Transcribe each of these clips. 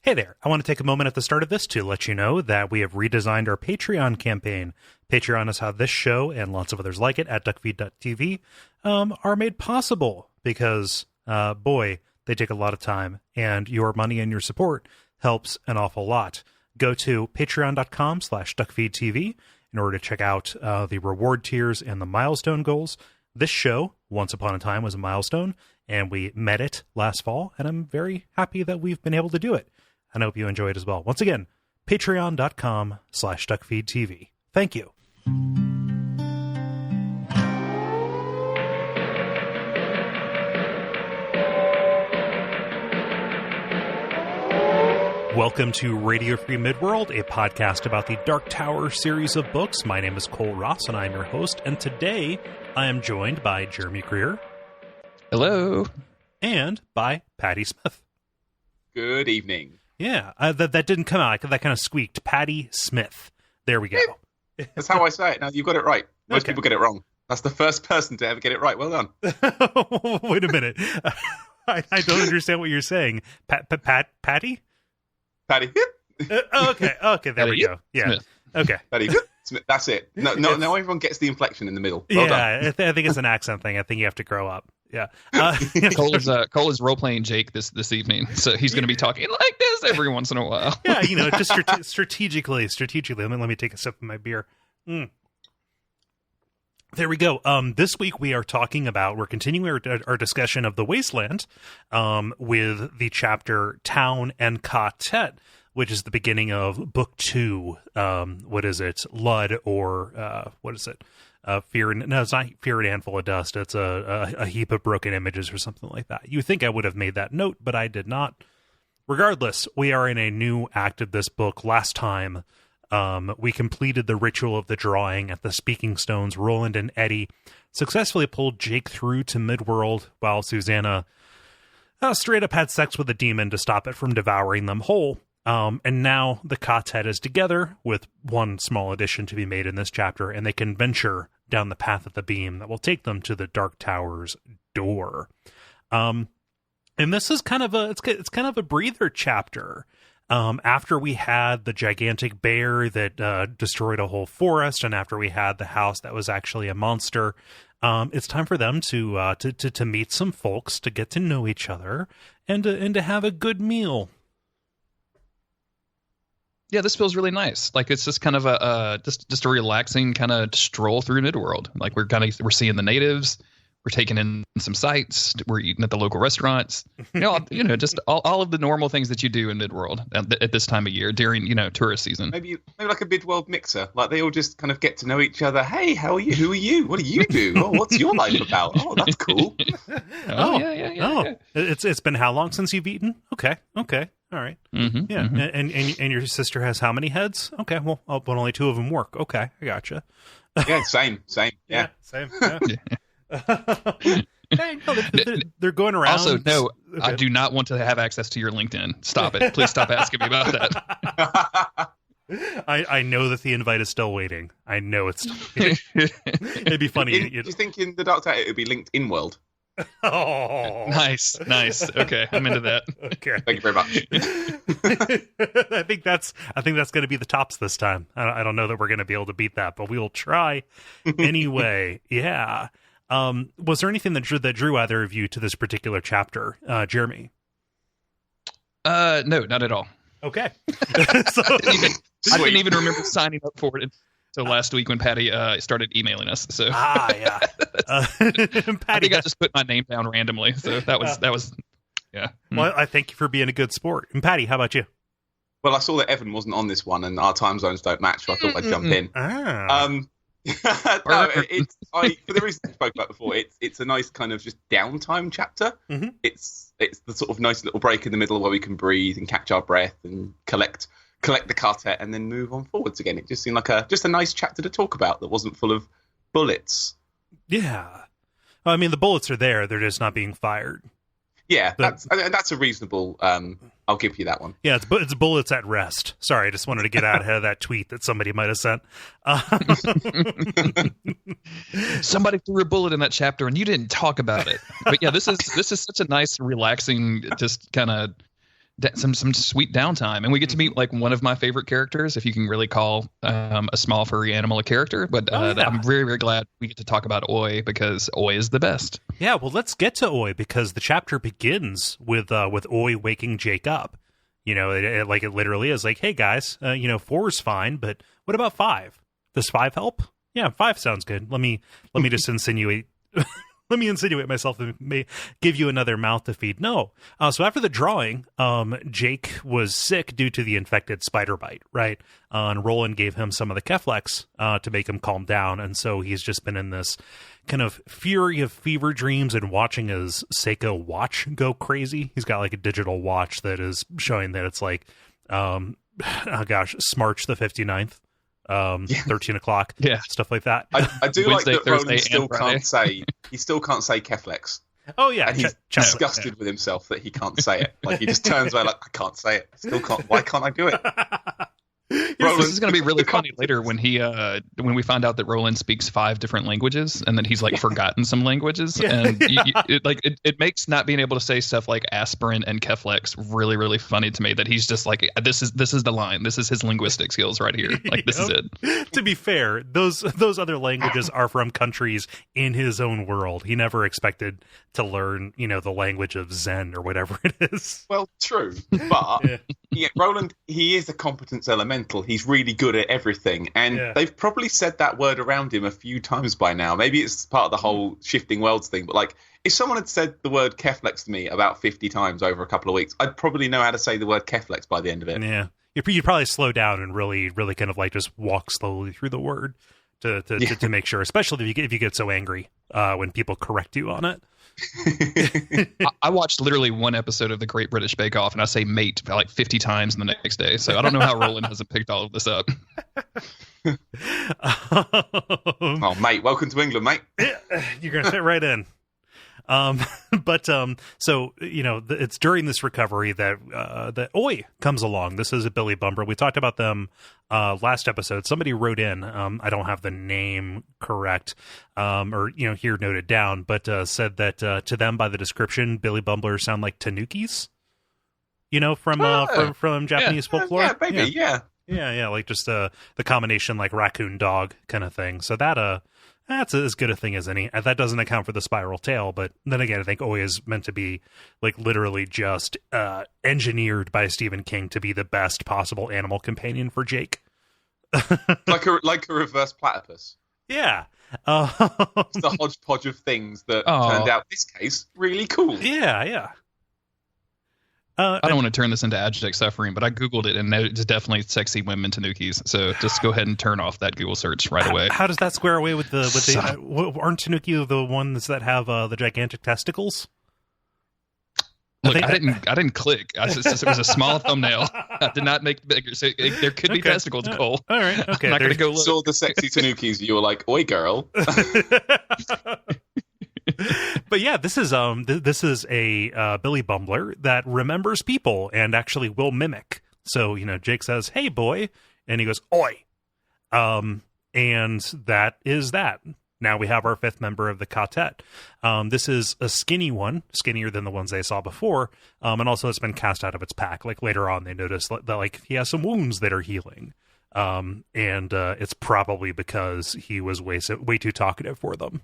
Hey there, I want to take a moment at the start of this to let you know that we have redesigned our Patreon campaign. Patreon is how this show and lots of others like it at Duckfeed.tv are made possible because, boy, they take a lot of time, and your money and your support helps an awful lot. Go to patreon.com/DuckFeed.tv in order to check out the reward tiers and the milestone goals. This show, once upon a time, was a milestone, and we met it last fall, and I'm very happy that we've been able to do it. And I hope you enjoy it as well. Once again, patreon.com/DuckFeedTV. Thank you. Welcome to Radio Free Midworld, a podcast about the Dark Tower series of books. My name is Cole Ross, and I am your host. And today, I am joined by Jeremy Greer. Hello. And by Paddy Smith. Good evening. Yeah, that didn't come out. That kind of squeaked. Paddy Smith. There we go. That's how I say it. Now, you've got it right. Most people get it wrong. That's the first person to ever get it right. Well done. Wait a minute. I don't understand what you're saying. Paddy? Paddy. Okay, there we go. Yeah. Smith. Okay. Paddy. Smith. That's it. No, everyone gets the inflection in the middle. Well done. I think it's an accent thing. I think you have to grow up. Yeah. Cole is role-playing Jake this evening, so he's going to be talking like this every once in a while. Yeah, just strategically. Let me take a sip of my beer. There we go. This week we're continuing our discussion of The Wasteland with the chapter Town and Ka-Tet, which is the beginning of Book 2. What is it? Lud, or what is it? Fear. No, it's not Fear and Handful of Dust. It's a heap of broken images or something like that. You think I would have made that note, but I did not. Regardless, we are in a new act of this book. Last time, we completed the ritual of the drawing at the Speaking Stones. Roland and Eddie successfully pulled Jake through to Midworld, while Susanna straight up had sex with a demon to stop it from devouring them whole. And now the Ka-Tet is together, with one small addition to be made in this chapter, and they can venture down the path of the beam that will take them to the Dark Tower's door. And this is kind of a breather chapter. After we had the gigantic bear that destroyed a whole forest, and after we had the house that was actually a monster, it's time for them to meet some folks, to get to know each other, and to have a good meal. Yeah, this feels really nice. Like, it's just kind of a just a relaxing kind of stroll through Midworld. Like, we're seeing the natives, we're taking in some sights, we're eating at the local restaurants. Just all of the normal things that you do in Midworld at this time of year during tourist season. Maybe like a Midworld mixer. Like, they all just kind of get to know each other. Hey, how are you? Who are you? What do you do? Oh, what's your life about? Oh, that's cool. Yeah. It's been how long since you've eaten? Okay. All right. Mm-hmm, yeah. Mm-hmm. And your sister has how many heads? Okay. Well, but only two of them work. Okay. I gotcha. Yeah. Same. Yeah. Same. Yeah. Hey, no, they're going around. Also, no, okay. I do not want to have access to your LinkedIn. Stop it. Please stop asking me about that. I know that the invite is still waiting. I know it's still waiting. It'd be funny. Do you think in the Dark Tower it would be linked in world? Oh, nice. Okay, I'm into that. Okay, thank you very much. I think that's going to be the tops this time. I don't know that we're going to be able to beat that, but we will try anyway. Yeah. Was there anything that drew either of you to this particular chapter, Jeremy? No, not at all. Okay. I didn't even remember signing up for it until last week when Paddy started emailing us. So yeah. Paddy, I think I just put my name down randomly. So that was yeah. Well, I thank you for being a good sport. And Paddy, how about you? Well, I saw that Evan wasn't on this one, and our time zones don't match, so I thought I'd jump in. For the reasons we spoke about before, it's a nice kind of just downtime chapter. Mm-hmm. It's the sort of nice little break in the middle where we can breathe and catch our breath and collect the Ka-Tet and then move on forwards again. It just seemed like a nice chapter to talk about that wasn't full of bullets. Yeah, I mean the bullets are there; they're just not being fired. Yeah, that's a reasonable. I'll give you that one. Yeah, it's bullets at rest. Sorry, I just wanted to get out ahead of that tweet that somebody might have sent. Somebody threw a bullet in that chapter, and you didn't talk about it. But yeah, this is such a nice, relaxing, just kind of some sweet downtime, and we get to meet like one of my favorite characters, if you can really call a small furry animal a character. But I'm very, very glad we get to talk about Oi, because Oi is the best. Yeah, well, let's get to Oi, because the chapter begins with Oi waking Jake up. You know, it literally is like, hey guys, 4 is fine, but what about 5? Does 5 help? Yeah, 5 sounds good. Let me just insinuate. Let me insinuate myself and may give you another mouth to feed. No. So after the drawing, Jake was sick due to the infected spider bite, right? And Roland gave him some of the Keflex to make him calm down. And so he's just been in this kind of fury of fever dreams and watching his Seiko watch go crazy. He's got like a digital watch that is showing that it's like, Smarch the 59th. 13 o'clock, stuff like that. I do Wednesday, like that Thursday, Roland still can't say Keflex. Oh yeah, and he's disgusted with himself that he can't say it. Like he just turns away like, I can't say it. I still can't. Why can't I do it? This is going to be really funny later when we find out that Roland speaks 5 different languages, and that he's like forgotten some languages, and it makes not being able to say stuff like aspirin and Keflex really, really funny to me. That he's just like, this is the line. This is his linguistic skills right here. Like this is it. To be fair, those other languages are from countries in his own world. He never expected to learn, the language of Zen or whatever it is. Well, true, but Roland, he is a competence elemental. He's really good at everything, and they've probably said that word around him a few times by now. Maybe it's part of the whole shifting worlds thing, but like if someone had said the word Keflex to me about 50 times over a couple of weeks, I'd probably know how to say the word Keflex by the end of it. Yeah, you'd probably slow down and really, really kind of like just walk slowly through the word to make sure, especially if you get so angry when people correct you on it. I watched literally one episode of the Great British Bake Off, and I say mate like 50 times in the next day. So I don't know how Roland hasn't picked all of this up. Oh, mate, welcome to England, mate. You're going to fit right in. It's during this recovery that Oi comes along. This is a Billy Bumper. We talked about them last episode. Somebody wrote in, I don't have the name correct, or here noted down, but said that to them by the description, Billy Bumblers sound like tanukis. From Japanese folklore. Yeah, baby, yeah. Yeah, like just the combination like raccoon dog kind of thing. So that's as good a thing as any. That doesn't account for the spiral tail, but then again, I think Oi is meant to be like literally just engineered by Stephen King to be the best possible animal companion for Jake. like a reverse platypus. Yeah. It's a hodgepodge of things that turned out, in this case, really cool. Yeah. I don't want to turn this into abject suffering, but I Googled it, and it's definitely sexy women tanukis. So just go ahead and turn off that Google search right away. How does that square away with aren't tanuki the ones that have the gigantic testicles? Look, I didn't click. It was a small thumbnail. I did not make bigger. So there could be testicles, Cole. All right. Okay. I'm not going to go look. Saw the sexy tanukis. You were like, "Oi, girl." But yeah, this is a Billy Bumbler that remembers people and actually will mimic. So Jake says, "Hey, boy," and he goes, "Oi," and that is that. Now we have our 5th member of the Ka-Tet. This is a skinny one, skinnier than the ones they saw before, and also it's been cast out of its pack. Like later on, they notice that like he has some wounds that are healing, and it's probably because he was way too talkative for them.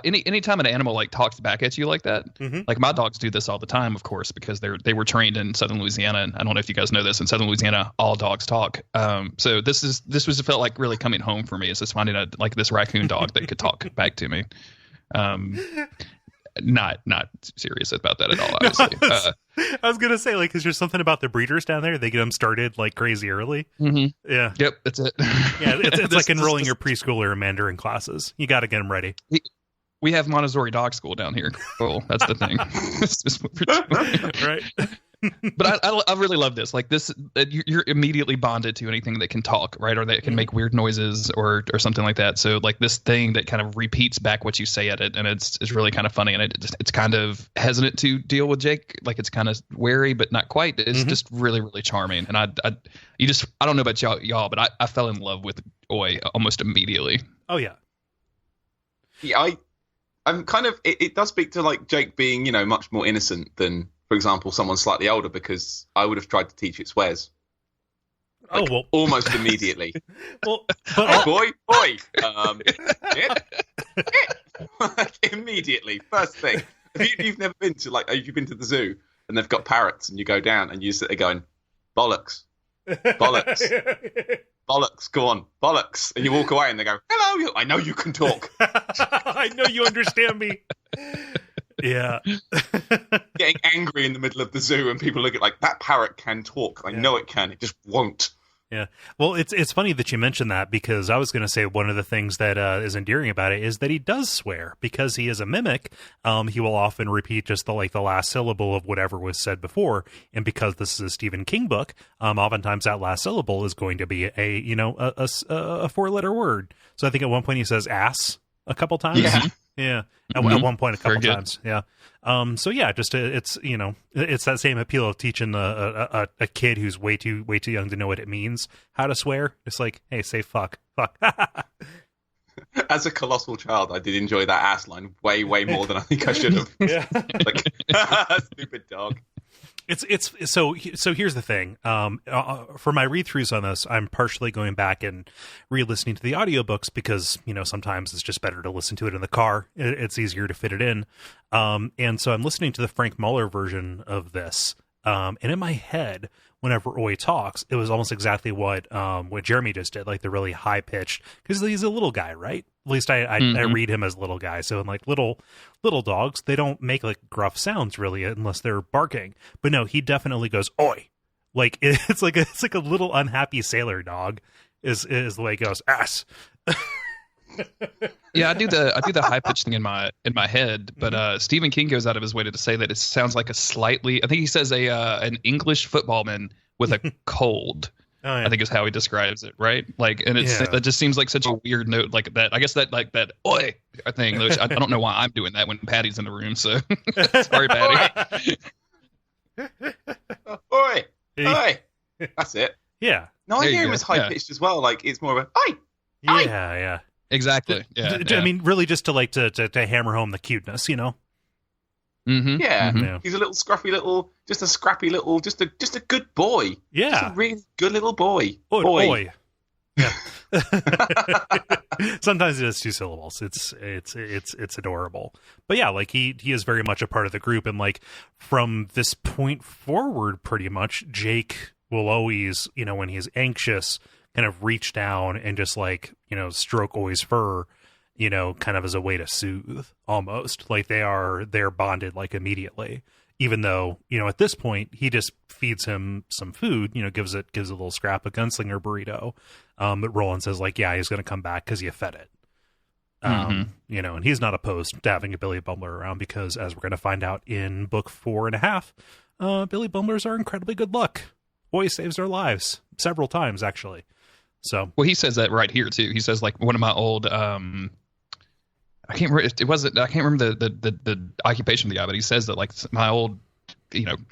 Anytime an animal like talks back at you like that, like my dogs do this all the time, of course, because they were trained in Southern Louisiana, and I don't know if you guys know this, in Southern Louisiana, all dogs talk. So this felt like really coming home for me. Is just finding this raccoon dog that could talk back to me. Not serious about that at all, obviously. I was gonna say, like, is there something about the breeders down there? They get them started like crazy early. Mm-hmm. Yeah. Yep. That's it. Yeah. It's like enrolling your preschooler in Mandarin classes. You got to get them ready. We have Montessori dog school down here. Cool. That's the thing. That's just what we're doing. Right. But I really love this. Like this, you're immediately bonded to anything that can talk, right? Or that can make weird noises or something like that. So like this thing that kind of repeats back what you say at it, and it's really kind of funny, and it's kind of hesitant to deal with Jake. Like it's kind of wary, but not quite. It's just really, really charming. And I don't know about y'all, but I fell in love with Oi almost immediately. Oh yeah. Yeah, I'm kind of. It does speak to like Jake being, much more innocent than for example, someone slightly older, because I would have tried to teach it swears. Like, almost immediately. Well, hey, boy, like, immediately, first thing. If you've never been to, like, you've been to the zoo and they've got parrots and you go down and you sit there going, bollocks, bollocks, go on, bollocks, and you walk away and they go, hello, I know you can talk. I know you understand me. Yeah. Getting angry in the middle of the zoo and people look at like, that parrot can talk. I know it can. It just won't. Yeah. Well, it's funny that you mentioned that, because I was going to say one of the things that is endearing about it is that he does swear, because he is a mimic. He will often repeat just the last syllable of whatever was said before. And because this is a Stephen King book, oftentimes that last syllable is going to be a 4-letter word. So I think at one point he says ass a couple times. Yeah. Yeah. At one point, a couple times. Yeah. So yeah, just it's it's that same appeal of teaching a kid who's way too young to know what it means how to swear. It's like, hey, say fuck. As a colossal child, I did enjoy that ass line way more than I think I should have. Yeah. Like, stupid dog. It's so here's the thing. For my read-throughs on this, I'm partially going back and re-listening to the audiobooks, because sometimes it's just better to listen to it in the car. It's easier to fit it in. And so I'm listening to the Frank Muller version of this. And in my head, whenever Oi talks, it was almost exactly what Jeremy just did, like the really high pitched, because he's a little guy, right? At least I read him as a little guy. So in like little dogs, they don't make like gruff sounds really unless they're barking. But no, he definitely goes Oi, like it's like a little unhappy sailor dog is the way he goes, ass. Yeah, I do the high pitched thing in my head, but Stephen King goes out of his way to say that it sounds like a slightly, I think he says an English footballman with a cold. Oh, yeah. I think is how he describes it, right? Like, and that just seems like such a weird note, like that. I guess that like that oi thing. Which I don't know why I'm doing that when Patty's in the room. So sorry, Patty. Oi, oi. That's it. Yeah. No, I hear him as high pitched as well. Like it's more of a oi. Yeah. Exactly. Yeah. I mean, really, just to hammer home the cuteness, Mm-hmm. Yeah. Mm-hmm. He's a little scruffy little, just a scrappy little, just a good boy. Yeah. Just a really good little boy. Boy. Yeah. Sometimes it has 2 syllables. It's adorable. But yeah, like he is very much a part of the group, and like from this point forward, pretty much Jake will always, when he's anxious, kind of reach down and just like, stroke Oi's fur, kind of as a way to soothe, almost like they're bonded like immediately, even though, at this point he just feeds him some food, gives a little scrap of gunslinger burrito. But Roland says like, yeah, he's going to come back because you fed it. And he's not opposed to having a Billy Bumbler around, because as we're going to find out in book 4.5, Billy Bumblers are incredibly good luck. Oi saves their lives several times, actually. So, well, he says that right here too. He says like one of my old, I can't remember. I can't remember the occupation of the guy, but he says that like my old,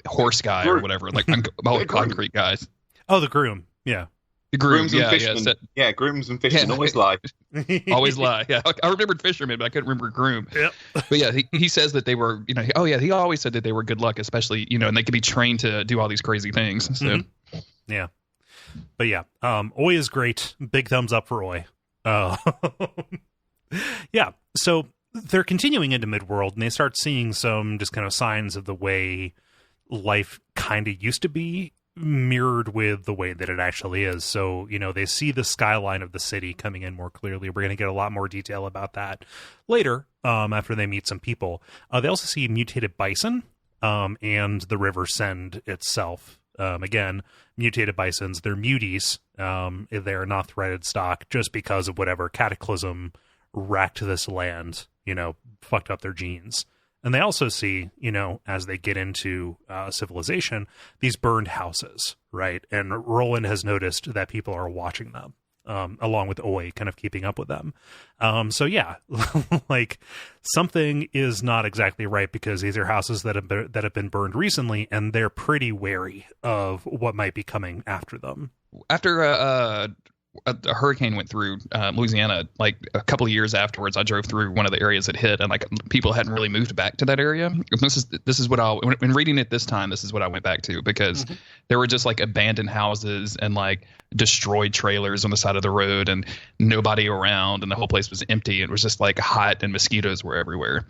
horse guy or whatever, like my old concrete guys. Oh, the groom. Yeah. The grooms and fishermen. Yeah, grooms and fishermen always lie. Always lie. Yeah, I remembered fishermen, but I couldn't remember groom. Yep. But yeah, he says that they were, he always said that they were good luck, especially, and they could be trained to do all these crazy things. So. Mm-hmm. Yeah. But yeah, Oi is great. Big thumbs up for Oi. Yeah, so they're continuing into Midworld, and they start seeing some just kind of signs of the way life kind of used to be, mirrored with the way that it actually is. So, they see the skyline of the city coming in more clearly. We're going to get a lot more detail about that later, after they meet some people. They also see mutated bison, and the River Send itself. Again, mutated bisons, they're muties. They're not threaded stock just because of whatever cataclysm racked this land, fucked up their genes. And they also see, as they get into civilization, these burned houses, right? And Roland has noticed that people are watching them, along with Oi, kind of keeping up with them. So yeah, like something is not exactly right, because these are houses that have been burned recently, and they're pretty wary of what might be coming after them. After a hurricane went through Louisiana like a couple of years afterwards. I drove through one of the areas that hit, and like people hadn't really moved back to that area. And this is what when reading it this time, this is what I went back to, because there were just like abandoned houses and like destroyed trailers on the side of the road and nobody around, and the whole place was empty. It was just like hot and mosquitoes were everywhere.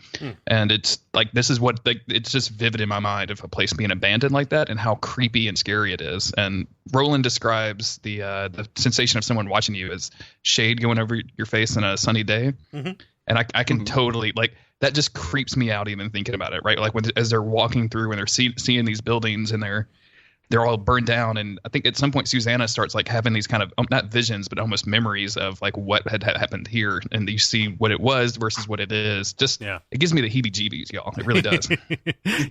And it's like, this is what it's just vivid in my mind of a place being abandoned like that and how creepy and scary it is. And Roland describes the sensation of someone watching you as shade going over your face on a sunny day. And I can totally, like, that just creeps me out even thinking about it, right? Like as they're walking through and they're seeing these buildings and they're all burned down. And I think at some point Susanna starts like having these kind of not visions, but almost memories of like what had happened here. And you see what it was versus what it is. Just, it gives me the heebie-jeebies, y'all. It really does.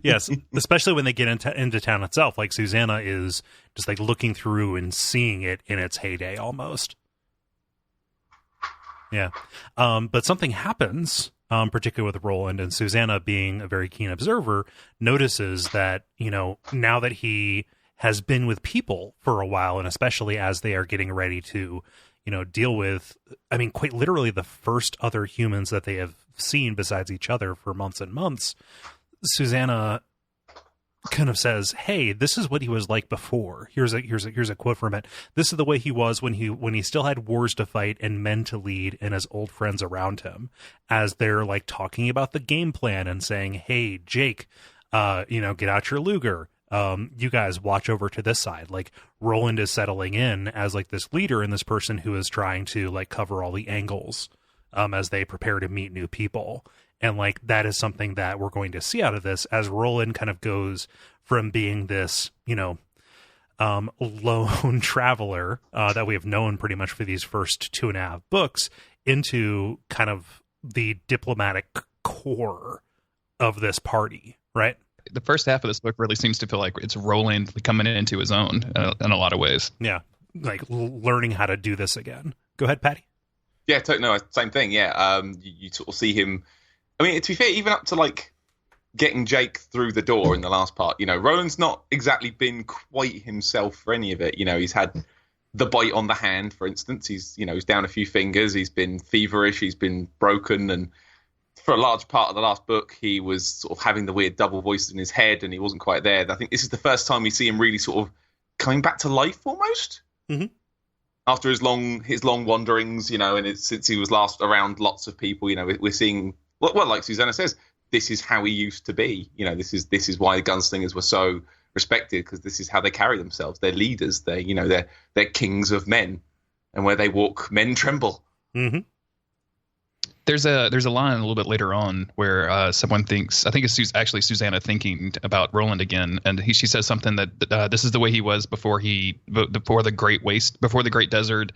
Yes, especially when they get into town itself. Like Susanna is just like looking through and seeing it in its heyday almost. Yeah. But something happens, particularly with Roland, and Susanna, being a very keen observer, notices that, you know, now that he has been with people for a while, and especially as they are getting ready to, you know, deal with, I mean, quite literally the first other humans that they have seen besides each other for months and months, Susanna kind of says, "Hey, this is what he was like before." Here's a quote from it. "This is the way he was when he still had wars to fight and men to lead and his old friends around him." As they're like talking about the game plan and saying, "Hey, Jake, you know, get out your Luger. You guys watch over to this side." Like Roland is settling in as like this leader and this person who is trying to like cover all the angles as they prepare to meet new people. And like that is something that we're going to see out of this as Roland kind of goes from being this, you know, lone traveler that we have known pretty much for these first 2.5 books into kind of the diplomatic core of this party, right? The first half of this book really seems to feel like it's Roland coming into his own in a lot of ways. Yeah, like learning how to do this again. Go ahead, Patty. Yeah, no, same thing. Yeah, you sort of see him. I mean, to be fair, even up to like getting Jake through the door in the last part, you know, Roland's not exactly been quite himself for any of it. You know, he's had the bite on the hand, for instance. He's down a few fingers. He's been feverish. He's been broken, and for a large part of the last book, he was sort of having the weird double voice in his head, and he wasn't quite there. I think this is the first time we see him really sort of coming back to life almost. After his long wanderings, you know, and since he was last around lots of people, you know, we're seeing. Well, like Susanna says, this is how he used to be. You know, this is why the gunslingers were so respected, because this is how they carry themselves. They're leaders. They're kings of men, and where they walk, men tremble. There's a line a little bit later on where someone thinks, I think it's actually Susanna thinking about Roland again, and she says something that this is the way he was before the great waste, before the great desert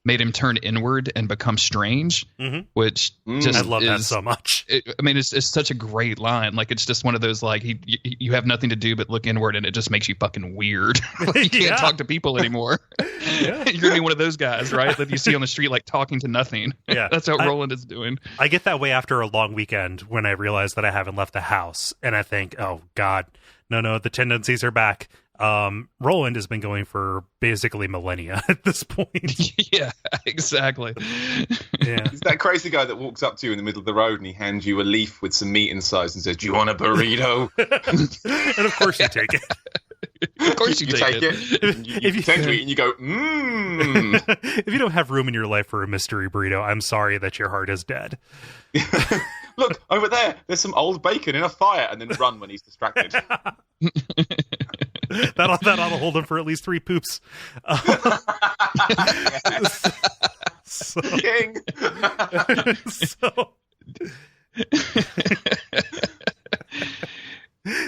made him turn inward and become strange, which just I love that so much. It's such a great line. Like, it's just one of those, like, you have nothing to do but look inward, and it just makes you fucking weird. Like, you can't talk to people anymore. You're gonna be one of those guys, right, that you see on the street, like, talking to nothing. Yeah, that's what Roland is doing. I get that way after a long weekend when I realize that I haven't left the house, and I think, oh God, no, the tendencies are back. Roland has been going for basically millennia at this point. Yeah, exactly. Yeah. He's that crazy guy that walks up to you in the middle of the road and he hands you a leaf with some meat inside and says, "Do you want a burrito?" And of course you take it. Of course you take it. You tend to eat and you go, mmm. If you don't have room in your life for a mystery burrito, I'm sorry that your heart is dead. Look, over there's some old bacon in a fire, and then run when he's distracted. That'll hold him for at least 3 poops. King.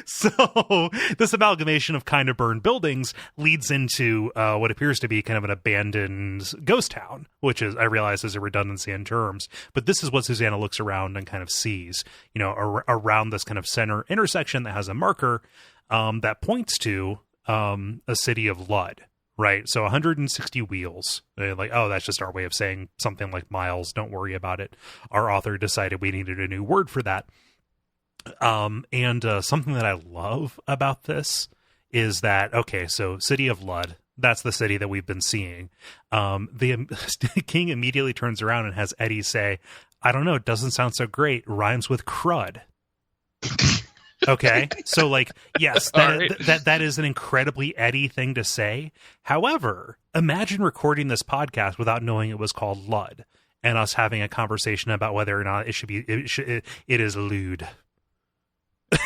So this amalgamation of kind of burned buildings leads into what appears to be kind of an abandoned ghost town, which is, I realize, is a redundancy in terms, but this is what Susanna looks around and kind of sees, you know, around this kind of center intersection that has a marker that points to a city of Lud, right? So 160 wheels. They're like, oh, that's just our way of saying something like miles. Don't worry about it. Our author decided we needed a new word for that. And something that I love about this is that, okay, so City of Lud, That's the city that we've been seeing. The king immediately turns around and has Eddie say, I don't know, it doesn't sound so great. Rhymes with crud. Okay, so like, yes, that is an incredibly Eddie thing to say. However, imagine recording this podcast without knowing it was called Lud, and us having a conversation about whether or not it is lewd.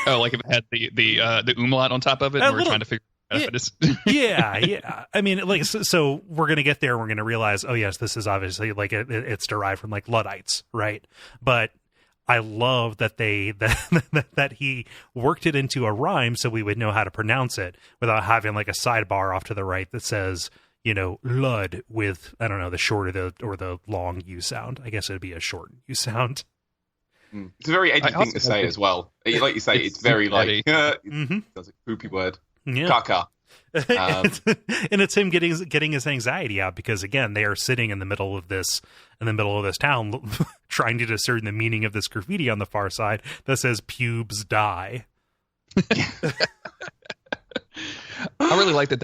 Oh, like if it had the umlaut on top of it, and we're trying to figure out if it is. yeah. I mean, like, so we're gonna get there, and we're gonna realize, oh yes, this is obviously like it's derived from like Luddites, right? But I love that that he worked it into a rhyme so we would know how to pronounce it without having like a sidebar off to the right that says, Lud with, I don't know, the short or the long U sound. I guess it'd be a short U sound. It's a very Eddie thing to say as well. Like you say, it's very like, that's a poopy word. Yeah. Caca. And it's him getting his anxiety out because, again, they are sitting in the middle of this town trying to discern the meaning of this graffiti on the far side that says pubes die. I really like that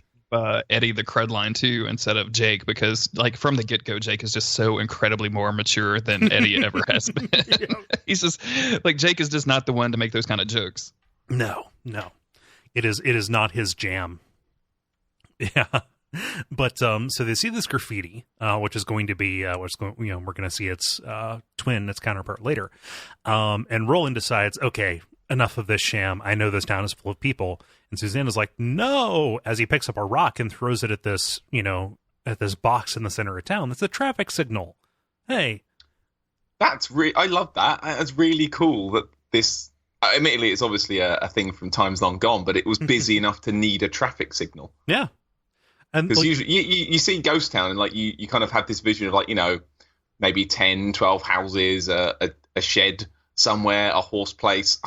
Eddie the crud line too instead of Jake, because like from the get-go Jake is just so incredibly more mature than Eddie ever has been. He's just like, Jake is just not the one to make those kind of jokes. No. It is not his jam. Yeah. But so they see this graffiti, which is going to be we're going to see its twin, its counterpart later. And Roland decides, okay, enough of this sham. I know this town is full of people. And Susanna's like, no, as he picks up a rock and throws it at this, at this box in the center of town. That's a traffic signal. Hey. I love that. That's really cool that this, admittedly, it's obviously a thing from times long gone, but it was busy enough to need a traffic signal. Yeah. Because like, usually you see Ghost Town and like you kind of have this vision of like, maybe 10, 12 houses, a shed somewhere, a horse place.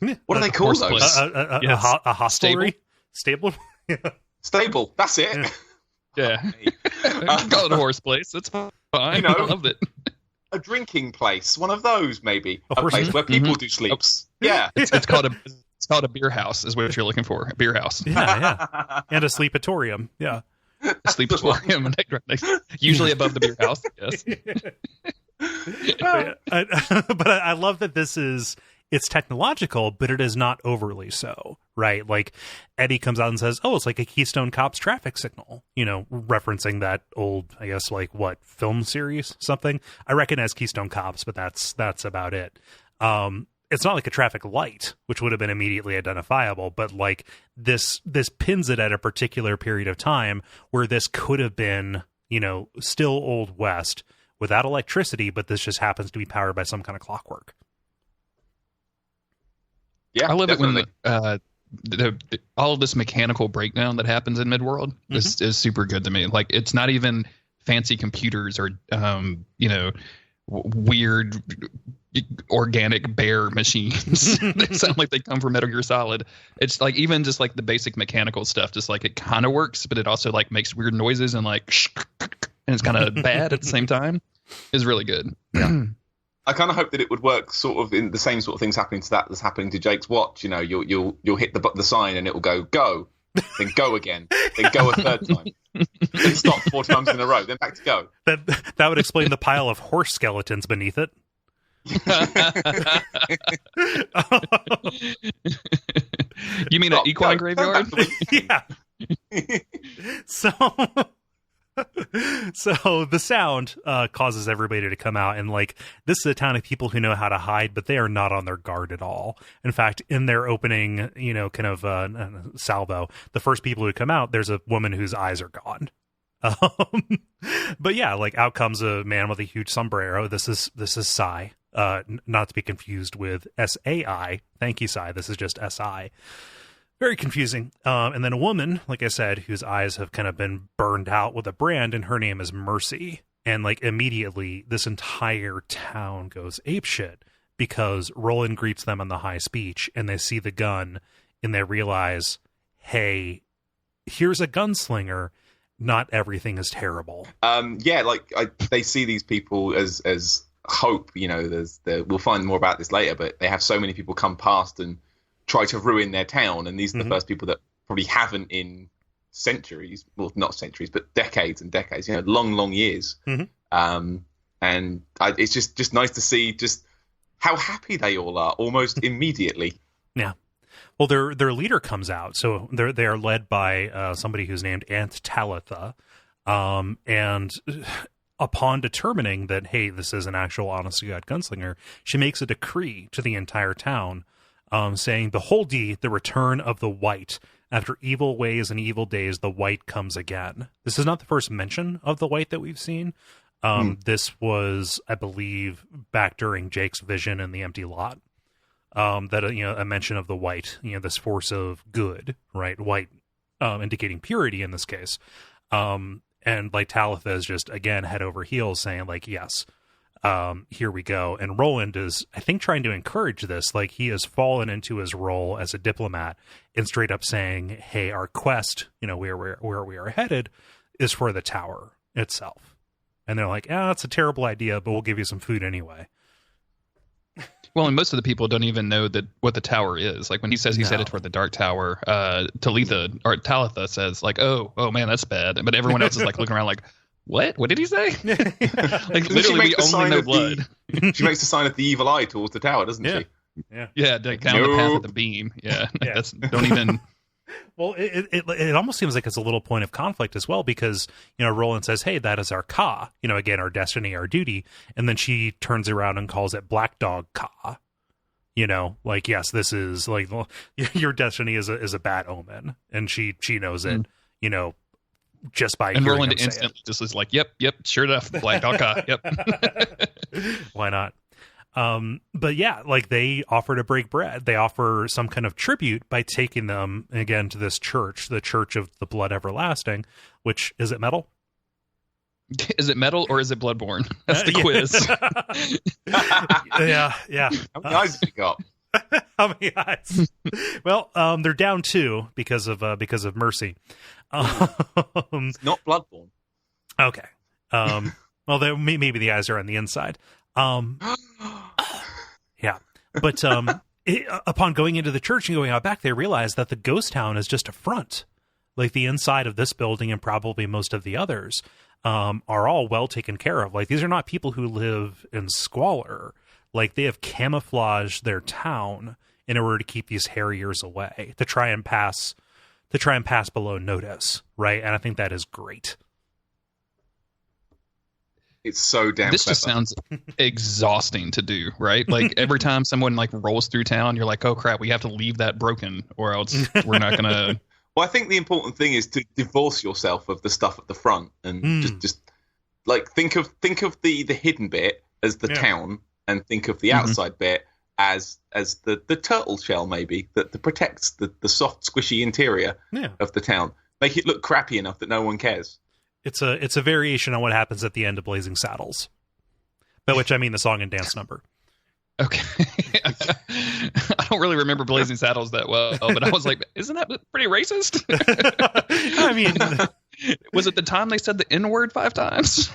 Yeah. What do they call those? A hostelry? Stable? Stable. That's it. Yeah. Call it a horse place. That's fine. I loved it. A drinking place. One of those, maybe. A place where people do sleeps. Yeah. It's called a beer house is what you're looking for. A beer house. Yeah. And a sleepatorium. Yeah. A sleepatorium. Usually above the beer house. Yes. But I love that it's technological, but it is not overly so, right? Like Eddie comes out and says, oh, it's like a Keystone Cops traffic signal, referencing that old, I guess, like what, film series, something. I recognize Keystone Cops, but that's about it. It's not like a traffic light, which would have been immediately identifiable, but like this pins it at a particular period of time where this could have been, still Old West without electricity, but this just happens to be powered by some kind of clockwork. Yeah, I love definitely. It when all of this mechanical breakdown that happens in Midworld is super good to me. Like it's not even fancy computers or weird organic bear machines. They sound like they come from Metal Gear Solid. It's like even just like the basic mechanical stuff, just like it kind of works, but it also like makes weird noises and like and it's kind of bad at the same time. Is really good. Yeah. I kind of hope that it would work sort of in the same sort of things happening to that's happening to Jake's watch. You'll hit the sign and it will go, then go again, then go a third time, then stop 4 times in a row, then back to go. That would explain the pile of horse skeletons beneath it. You mean an equine graveyard? Yeah. So the sound causes everybody to come out, and like this is a town of people who know how to hide, but they are not on their guard at all. In fact, in their opening, kind of salvo, the first people who come out, there's a woman whose eyes are gone. But yeah, like out comes a man with a huge sombrero. This is Sai, not to be confused with SAI. Thank you, Sai. This is just SI. Very confusing. And then a woman, like I said, whose eyes have kind of been burned out with a brand, and her name is Mercy. And like immediately, this entire town goes apeshit because Roland greets them on the high speech, and they see the gun, and they realize, hey, here's a gunslinger. Not everything is terrible. They see these people as hope. We'll find more about this later, but they have so many people come past and try to ruin their town, and these are the first people that probably haven't in centuries, well, not centuries, but decades and decades, long years. Mm-hmm. And it's just nice to see just how happy they all are almost immediately. Yeah. Well, their leader comes out. So they are led by somebody who's named Aunt Talitha. And upon determining that, hey, this is an actual honest-to-God gunslinger, she makes a decree to the entire town saying, "Behold ye the return of the White. After evil ways and evil days, the White comes again." This is not the first mention of the White that we've seen. This was, I believe, back during Jake's vision in the empty lot. That a mention of the White, this force of good, right? White, indicating purity in this case. And like Talitha is just again head over heels saying like, yes, here we go. And Roland is, I think, trying to encourage this. Like he has fallen into his role as a diplomat and straight up saying, hey, our quest, where we are headed is for the tower itself. And they're like, it's a terrible idea, but we'll give you some food anyway. Well, and most of the people don't even know what the tower is. Like when he says he's headed toward the Dark Tower, Talitha says like, oh man, that's bad. But everyone else is like looking around like, what? What did he say? Like literally, we only know blood. She makes the sign of the evil eye towards the tower, doesn't she? Yeah. Down the path of the beam. Yeah. Don't even. Well, it almost seems like it's a little point of conflict as well because, Roland says, hey, that is our Ka, again, our destiny, our duty. And then she turns around and calls it Black Dog Ka, like, yes, this is like your destiny is a bad omen. And she knows it, just by and hearing Roland him say instantly just is like, yep, sure enough, Black Dog Ka, yep. Why not? But yeah, like they offer to break bread. They offer some kind of tribute by taking them again to this church, the Church of the Blood Everlasting, which is it metal? Is it metal or is it bloodborne? That's the quiz. Yeah. How many eyes have you got? How many eyes? Well, they're down 2 because of mercy. It's not bloodborne. Okay. Well, maybe the eyes are on the inside. Yeah, but upon going into the church and going out back, they realize that the ghost town is just a front. Like the inside of this building and probably most of the others are all well taken care of. Like these are not people who live in squalor. Like they have camouflaged their town in order to keep these harriers away, to try and pass below notice, right? And I think that is great. It's so damn This clever. just sounds exhausting to do, right? Like every time someone like rolls through town, you're like, oh crap, we have to leave that broken or else we're not going to. Well, I think the important thing is to divorce yourself of the stuff at the front and just like think of the hidden bit as the town and think of the outside bit as the turtle shell maybe that protects the soft squishy interior of the town. Make it look crappy enough that no one cares. It's a variation on what happens at the end of Blazing Saddles, by which I mean the song and dance number. Okay. I don't really remember Blazing Saddles that well, but I was like, isn't that pretty racist? I mean, was it the time they said the N-word 5 times?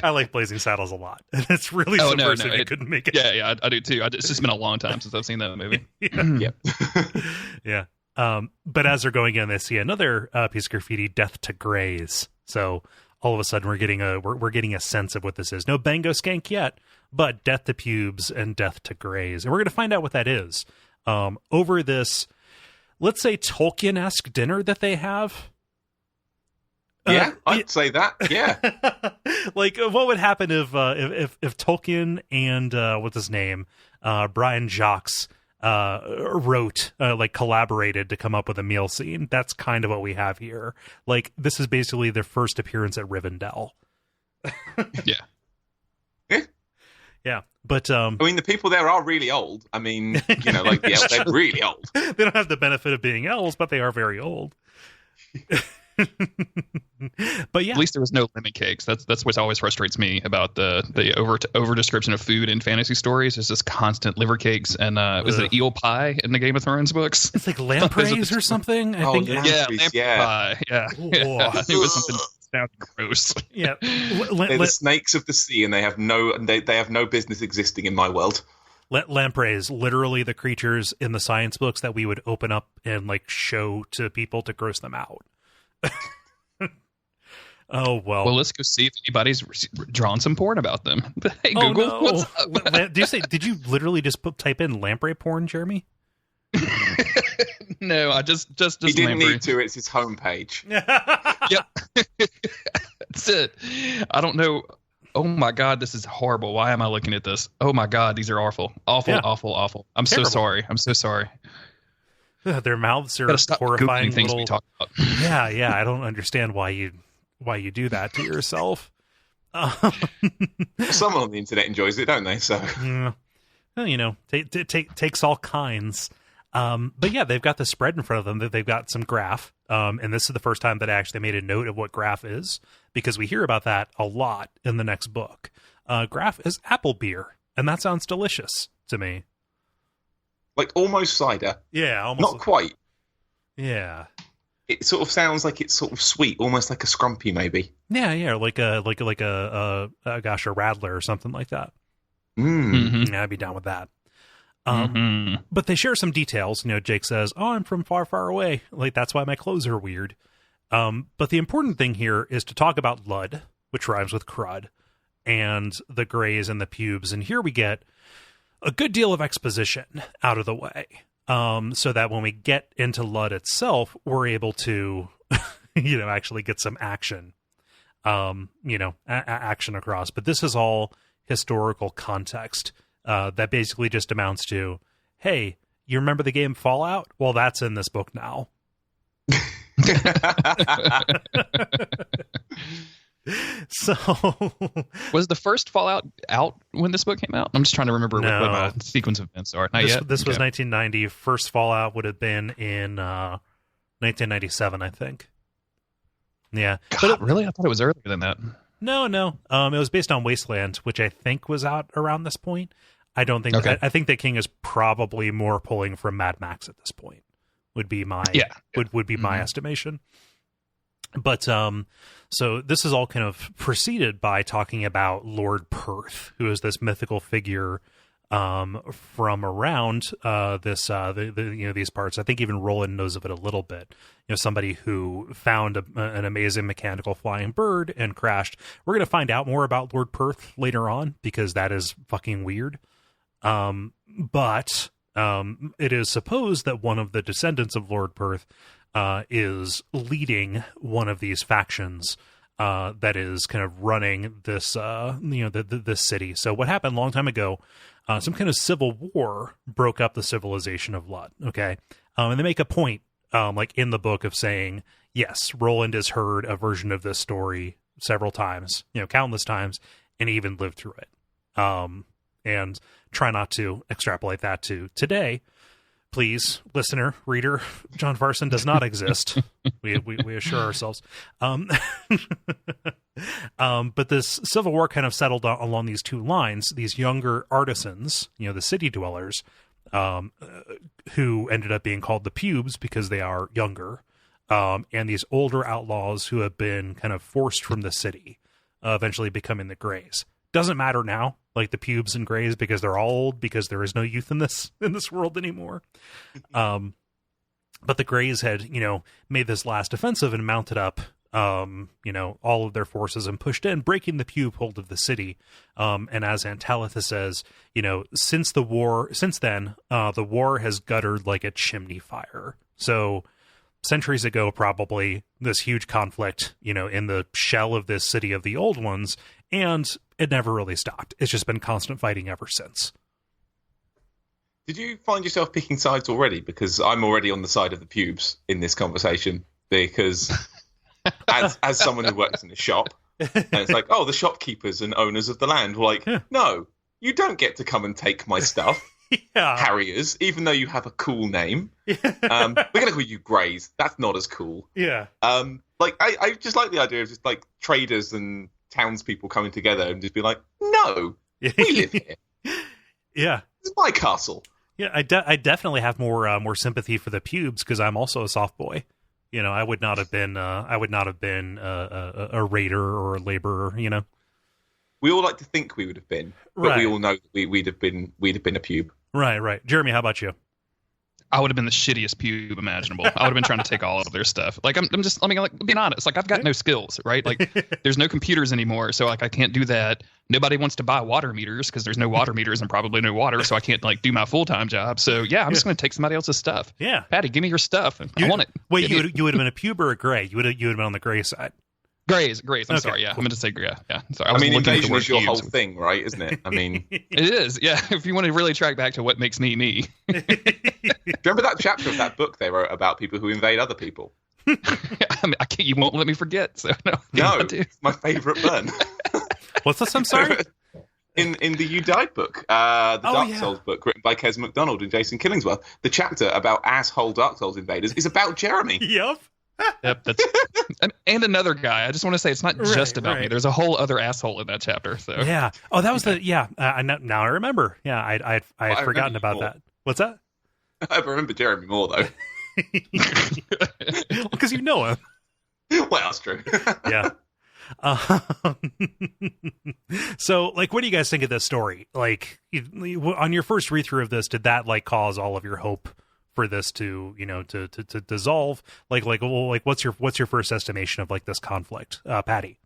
I like Blazing Saddles a lot. It's really subversive. You couldn't make it. Yeah, I do too. It's just been a long time since I've seen that movie. Yeah. But as they're going in, they see another piece of graffiti, "Death to Grays." So all of a sudden, we're getting a sense of what this is. No Bango Skank yet, but death to pubes and death to grays, and we're going to find out what that is over this, let's say, Tolkien-esque dinner that they have. Yeah, I'd say that. Yeah. Like, what would happen if Tolkien and what's his name, Brian Jacques, collaborated to come up with a meal scene? That's kind of what we have here. Like, this is basically their first appearance at Rivendell. Yeah, but I mean, the people there are really old. I mean, like the elves, they're really old. They don't have the benefit of being elves, but they are very old. But yeah, at least there was no lemon cakes. That's what always frustrates me about the over description of food in fantasy stories. Is this constant liver cakes and was it eel pie in the Game of Thrones books? It's like lampreys or something. I think. Lamprey pie. Yeah. It was something. Sounds gross. Yeah, they're the snakes of the sea, and they have no business existing in my world. Lampreys, literally the creatures in the science books that we would open up and like show to people to gross them out. Oh, well. Well, let's go see if anybody's drawn some porn about them. Hey, oh, Google, no. what's up? Did you literally just type in lamprey porn, Jeremy? No, I just he didn't lamprey. need to. It's his homepage. Yep. That's it. I don't know. Oh my God, this is horrible. Why am I looking at this? Oh my God, these are awful. Awful, Yeah. awful. I'm Terrible. so sorry. I'm so sorry. Their mouths are Gotta stop horrifying Googling things little... we talk about. Yeah. I don't understand why you do that to yourself. Someone on the internet enjoys it, don't they? So, Yeah. Well, takes all kinds. But yeah, they've got the spread in front of them. They've got some graph. And this is the first time that I actually made a note of what graph is, because we hear about that a lot in the next book. Graph is apple beer, and that sounds delicious to me. like almost cider. Yeah, almost. Not quite. Yeah. It sort of sounds like it's sort of sweet, almost like a scrumpy, maybe. Yeah, like a Radler or something like that. Mm-hmm. Yeah, I'd be down with that. Mm-hmm. But they share some details. Jake says, "Oh, I'm from far, far away. Like that's why my clothes are weird." But the important thing here is to talk about Lud, which rhymes with crud, and the grays and the pubes. And here we get a good deal of exposition out of the way, so that when we get into Lud itself, we're able to, actually get some action, action across. But this is all historical context that basically just amounts to, hey, you remember the game Fallout? Well, that's in this book now. So was the first Fallout out when this book came out? I'm just trying to remember No. what my sequence of events are. Not yet? This was Okay. 1990. First Fallout would have been in 1997, I think. Yeah. God, really? I thought it was earlier than that. No. It was based on Wasteland, which I think was out around this point. I don't think. Okay. I think that King is probably more pulling from Mad Max at this point. Would be my would be my estimation. But so this is all kind of preceded by talking about Lord Perth, who is this mythical figure from around these parts. I think even Roland knows of it a little bit. Somebody who found an amazing mechanical flying bird and crashed. We're going to find out more about Lord Perth later on because that is fucking weird. But it is supposed that one of the descendants of Lord Perth is leading one of these factions that is kind of running this, this city. So what happened a long time ago, some kind of civil war broke up the civilization of Lud. Okay. And they make a point, like in the book, of saying, yes, Roland has heard a version of this story several times, countless times, and even lived through it. And try not to extrapolate that to today. Please, listener, reader, John Farson does not exist. We assure ourselves. But this civil war kind of settled along these two lines. These younger artisans, the city dwellers, who ended up being called the pubes because they are younger, and these older outlaws who have been kind of forced from the city, eventually becoming the grays. Doesn't matter now, like the pubes and grays, because they're all old, because there is no youth in this world anymore. But the grays had, made this last offensive and mounted up, all of their forces and pushed in, breaking the pube hold of the city. And as Antalitha says, since then, the war has guttered like a chimney fire. So centuries ago, probably, this huge conflict, in the shell of this city of the old ones, and it never really stopped. It's just been constant fighting ever since. Did you find yourself picking sides already? Because I'm already on the side of the pubes in this conversation. Because as someone who works in a shop, and it's like, oh, the shopkeepers and owners of the land were like, no, you don't get to come and take my stuff. Yeah. Harriers, even though you have a cool name. We're going to call you Greys. That's not as cool. Yeah. I just like the idea of just like traders and townspeople coming together and just be like, no, we live here. Yeah. It's my castle. Yeah, I definitely have more sympathy for the pubes because I'm also a soft boy. I would not have been a raider or a laborer. we all like to think we would have been, but we all know that we'd have been a pube. Right. Jeremy, how about you? I would have been the shittiest pube imaginable. I would have been trying to take all of their stuff. Like, I'm just, I mean, like, being honest, like, I've got no skills, right? Like, there's no computers anymore, so, like, I can't do that. Nobody wants to buy water meters because there's no water meters and probably no water, so I can't, like, do my full-time job. So, yeah, I'm just going to take somebody else's stuff. Yeah. Patty, give me your stuff. I want it. Wait, you would have been a pube or a gray? You would have been on the gray side. Grays. I'm sorry. Yeah, I meant to say gray. Yeah. Sorry. I mean, invasion is your whole thing, right? Isn't it? I mean, it is. Yeah. If you want to really track back to what makes me. Do you remember that chapter of that book they wrote about people who invade other people? I mean, you won't let me forget. So no, it's my favorite burn. What's this? I'm sorry. In the You Died book, the Dark Souls book written by Kes McDonald and Jason Killingsworth, the chapter about asshole Dark Souls invaders is about Jeremy. Yep. Yep, that's and another guy. I just want to say it's not just about me. There's a whole other asshole in that chapter. So yeah. Oh, that was now I remember. Yeah, I had forgotten about that. What's that? I remember Jeremy more though. Because you know him. Well, that's true. Yeah. So, like, what do you guys think of this story? Like, on your first read through of this, did that like cause all of your hope for this to to dissolve? Like what's your first estimation of like this conflict, Patty?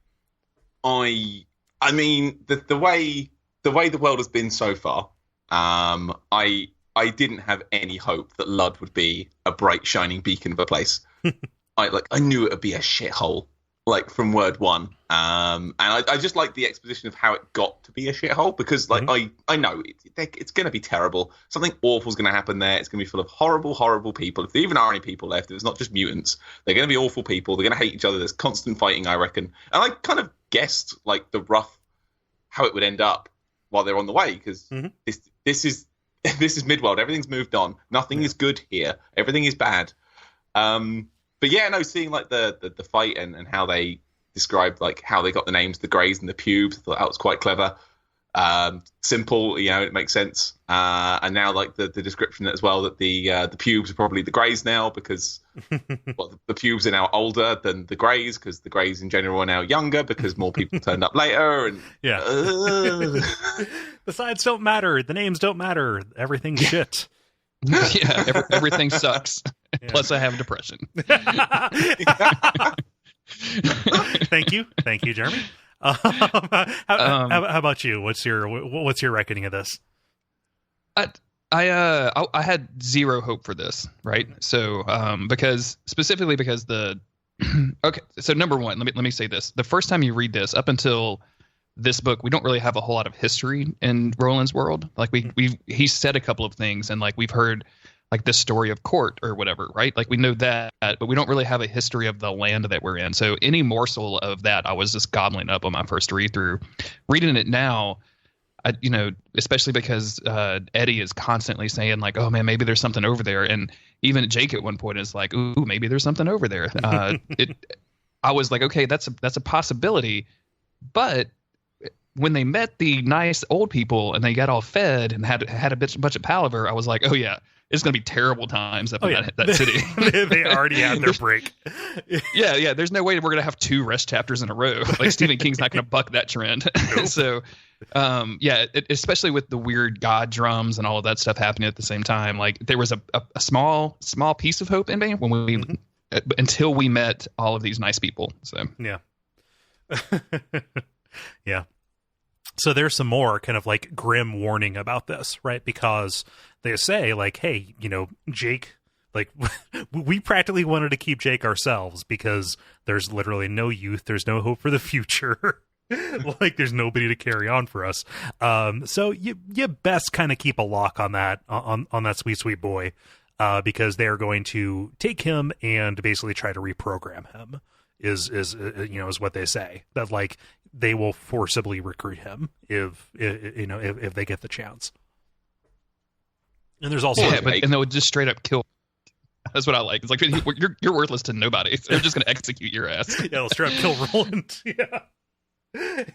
I mean the way the world has been so far, I didn't have any hope that Lud would be a bright shining beacon of a place. I knew it would be a shithole, like from word one. And I just like the exposition of how it got to be a shithole, because like I know it's going to be terrible. Something awful is going to happen there. It's going to be full of horrible people. If there even are any people left, if it's not just mutants, they're going to be awful people. They're going to hate each other. There's constant fighting, I reckon. And I kind of guessed like the rough how it would end up while they're on the way, because this is Midworld. Everything's moved on. Nothing is good here. Everything is bad. But yeah, no, seeing like the fight and how they described like how they got the names, the Greys and the Pubes, I thought that was quite clever. Simple, it makes sense. And now like the description as well, that the Pubes are probably the Greys now, because the Pubes are now older than the Greys, because the Greys in general are now younger because more people turned up later. And the sides don't matter, the names don't matter, everything's shit. Yeah, everything sucks. Yeah. Plus, I have depression. Thank you, Jeremy. How about you? What's your reckoning of this? I had zero hope for this, right? So because the okay. So number one, let me say this: the first time you read this, up until this book, we don't really have a whole lot of history in Roland's world. Like he said a couple of things, and like we've heard like this story of court or whatever, right? Like we know that, but we don't really have a history of the land that we're in. So any morsel of that, I was just gobbling up on my first read through. Reading it now, especially because Eddie is constantly saying like, "Oh man, maybe there's something over there," and even Jake at one point is like, "Ooh, maybe there's something over there." I was like, okay, that's a possibility, but when they met the nice old people and they got all fed and had a bunch of palaver, I was like, oh yeah, it's going to be terrible times up in that city. They already had their break. Yeah. There's no way we're going to have 2 rest chapters in a row. Like Stephen King's not going to buck that trend. Nope. So, especially with the weird god drums and all of that stuff happening at the same time. Like there was a small piece of hope in me when we until we met all of these nice people. So yeah. Yeah. So there's some more kind of like grim warning about this, right? Because they say like, hey, Jake, like we practically wanted to keep Jake ourselves because there's literally no youth. There's no hope for the future. Like there's nobody to carry on for us. So you best kind of keep a lock on that, on that sweet boy, because they're going to take him and basically try to reprogram him is what they say, that like they will forcibly recruit him if they get the chance. And there's also and they'll just straight up kill. That's what I like. It's like you're worthless to nobody. So they're just going to execute your ass. Yeah, they'll straight up kill Roland. Yeah,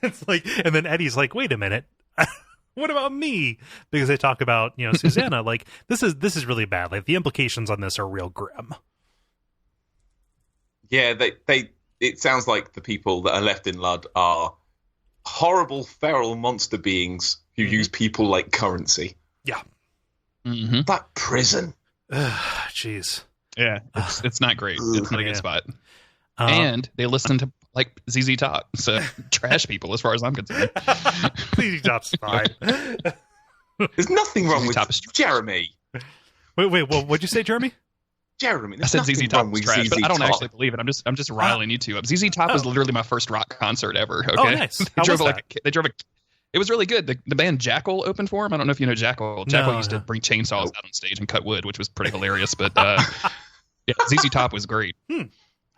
it's like, and then Eddie's like, wait a minute, what about me? Because they talk about Susanna. Like this is really bad. Like the implications on this are real grim. Yeah, it sounds like the people that are left in Lud are horrible feral monster beings who use people like currency. Yeah. Mm-hmm. That prison. Jeez. Yeah, it's not great. It's not a good spot. And they listen to like ZZ Top, so trash people as far as I'm concerned. ZZ Top's fine. There's nothing wrong ZZ with Top is Jeremy. Wait, well, what'd you say, Jeremy? Jeremy, I said ZZ Top was trash, but I don't Top. actually believe it. I'm just riling you two up. ZZ Top was literally my first rock concert ever. Okay, Oh, nice. How was that? It was really good. The band Jackal opened for him. I don't know if you know Jackal. Jackal used to bring chainsaws out on stage and cut wood, which was pretty hilarious. But yeah, ZZ Top was great.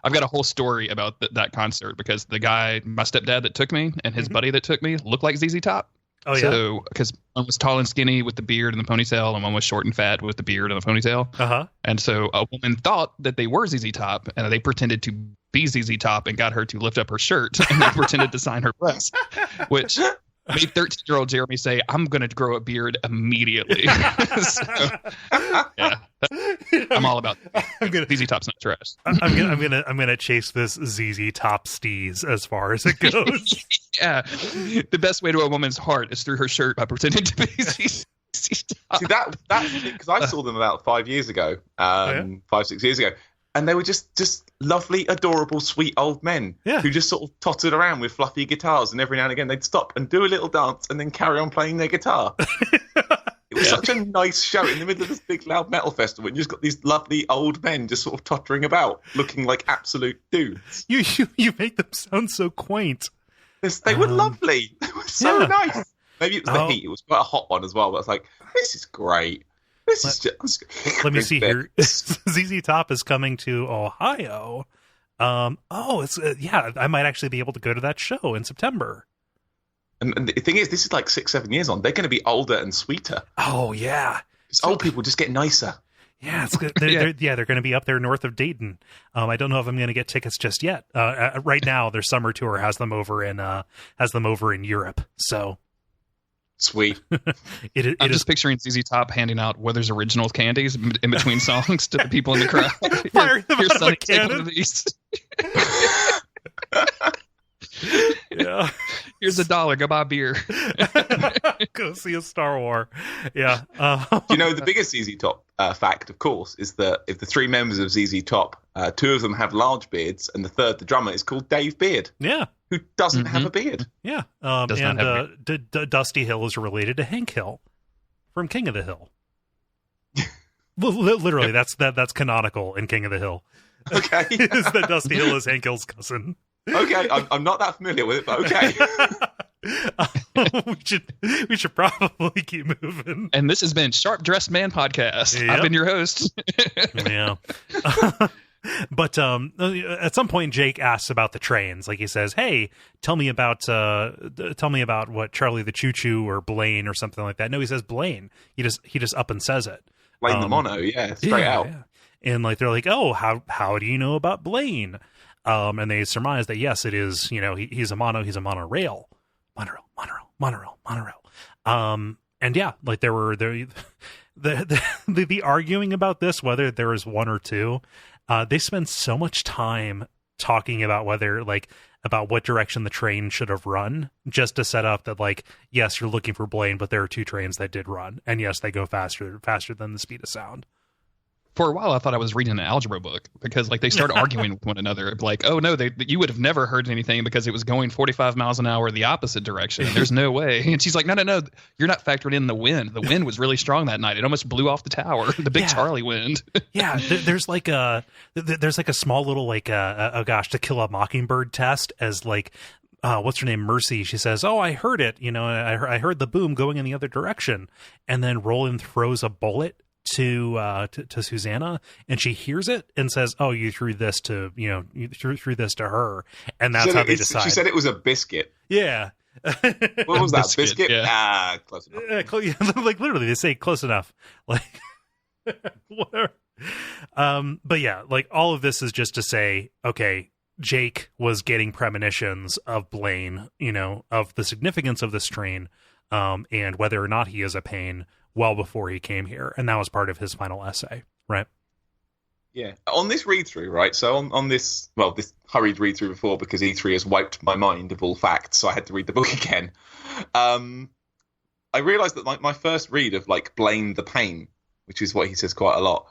I've got a whole story about that concert because the guy, my stepdad that took me, and his buddy that took me looked like ZZ Top. Oh, yeah? So, because one was tall and skinny with the beard and the ponytail, and one was short and fat with the beard and the ponytail. Uh-huh. And so a woman thought that they were ZZ Top, and they pretended to be ZZ Top and got her to lift up her shirt, and they pretended to sign her breast, which made 13-year-old Jeremy say, "I'm going to grow a beard immediately." So, yeah, I'm all about ZZ Top's not trash. I'm gonna chase this ZZ Top steez as far as it goes. Yeah, the best way to a woman's heart is through her shirt by pretending to be ZZ Top. See, that's because I saw them about 5 years ago, 5-6 years ago, and they were just lovely, adorable, sweet old men who just sort of tottered around with fluffy guitars, and every now and again they'd stop and do a little dance and then carry on playing their guitar. It was such a nice show in the middle of this big loud metal festival, and you just got these lovely old men just sort of tottering about, looking like absolute dudes. You make them sound so quaint. They were lovely. They were so nice. Maybe it was the heat. It was quite a hot one as well. But I was like, this is great. This is just... Let me see here. ZZ Top is coming to Ohio. It's I might actually be able to go to that show in September. And the thing is, this is like 6-7 years on. They're going to be older and sweeter. Oh, yeah. Old people just get nicer. Yeah, it's good. They're going to be up there north of Dayton. I don't know if I'm going to get tickets just yet. Right now, their summer tour has them over in Europe. So sweet. I'm just picturing ZZ Top handing out Weathers original candies in between songs to the people in the crowd. Firing them out of a Take one cannon. of these. Yeah. Here's $1. Go buy a beer. Go see a Star Wars. Yeah. You know, the biggest ZZ Top fact, of course, is that if the three members of ZZ Top, two of them have large beards, and the third, the drummer, is called Dave Beard. Yeah. Who doesn't have a beard. Yeah. Dusty Hill is related to Hank Hill from King of the Hill. Literally, that's canonical in King of the Hill. Okay. Is that Dusty Hill is Hank Hill's cousin. Okay, I'm not that familiar with it, but okay. We should probably keep moving. And this has been Sharp Dressed Man Podcast. Yep. I've been your host. Yeah. But at some point, Jake asks about the trains. Like he says, "Hey, tell me about what Charlie the Choo Choo or Blaine or something like that." No, he says Blaine. He just up and says it. Blaine the Mono, straight out. Yeah. And like they're like, "Oh, how do you know about Blaine?" And they surmise that yes, it is. He's a monorail. And yeah, like there were the arguing about this, whether there is one or two. They spend so much time talking about about what direction the train should have run, just to set up that, like, yes, you're looking for Blaine, but there are two trains that did run, and yes, they go faster than the speed of sound. For a while, I thought I was reading an algebra book because, like, they started arguing with one another. Like, oh no, you would have never heard anything because it was going 45 miles an hour the opposite direction. There's no way. And she's like, no, you're not factoring in the wind. The wind was really strong that night. It almost blew off the tower. The big Charlie wind. Yeah, there's like a small little To Kill a Mockingbird test as like. What's her name? Mercy. She says, "Oh, I heard it. I heard the boom going in the other direction." And then Roland throws a bullet to Susanna, and she hears it and says, "Oh, you threw this to you threw this to her," and that's how they decide. She said it was a biscuit. Yeah. What was that? Biscuit? Yeah. Close enough. Like literally, they say close enough. Like whatever. But yeah, like all of this is just to say, okay, Jake was getting premonitions of Blaine, of the significance of this train, and whether or not he is a pain well before he came here. And that was part of his final essay, right? Yeah, on this read through, right? So on this, well, this hurried read through before because E3 has wiped my mind of all facts, so I had to read the book again. I realised that my first read of like blame the pain, which is what he says quite a lot.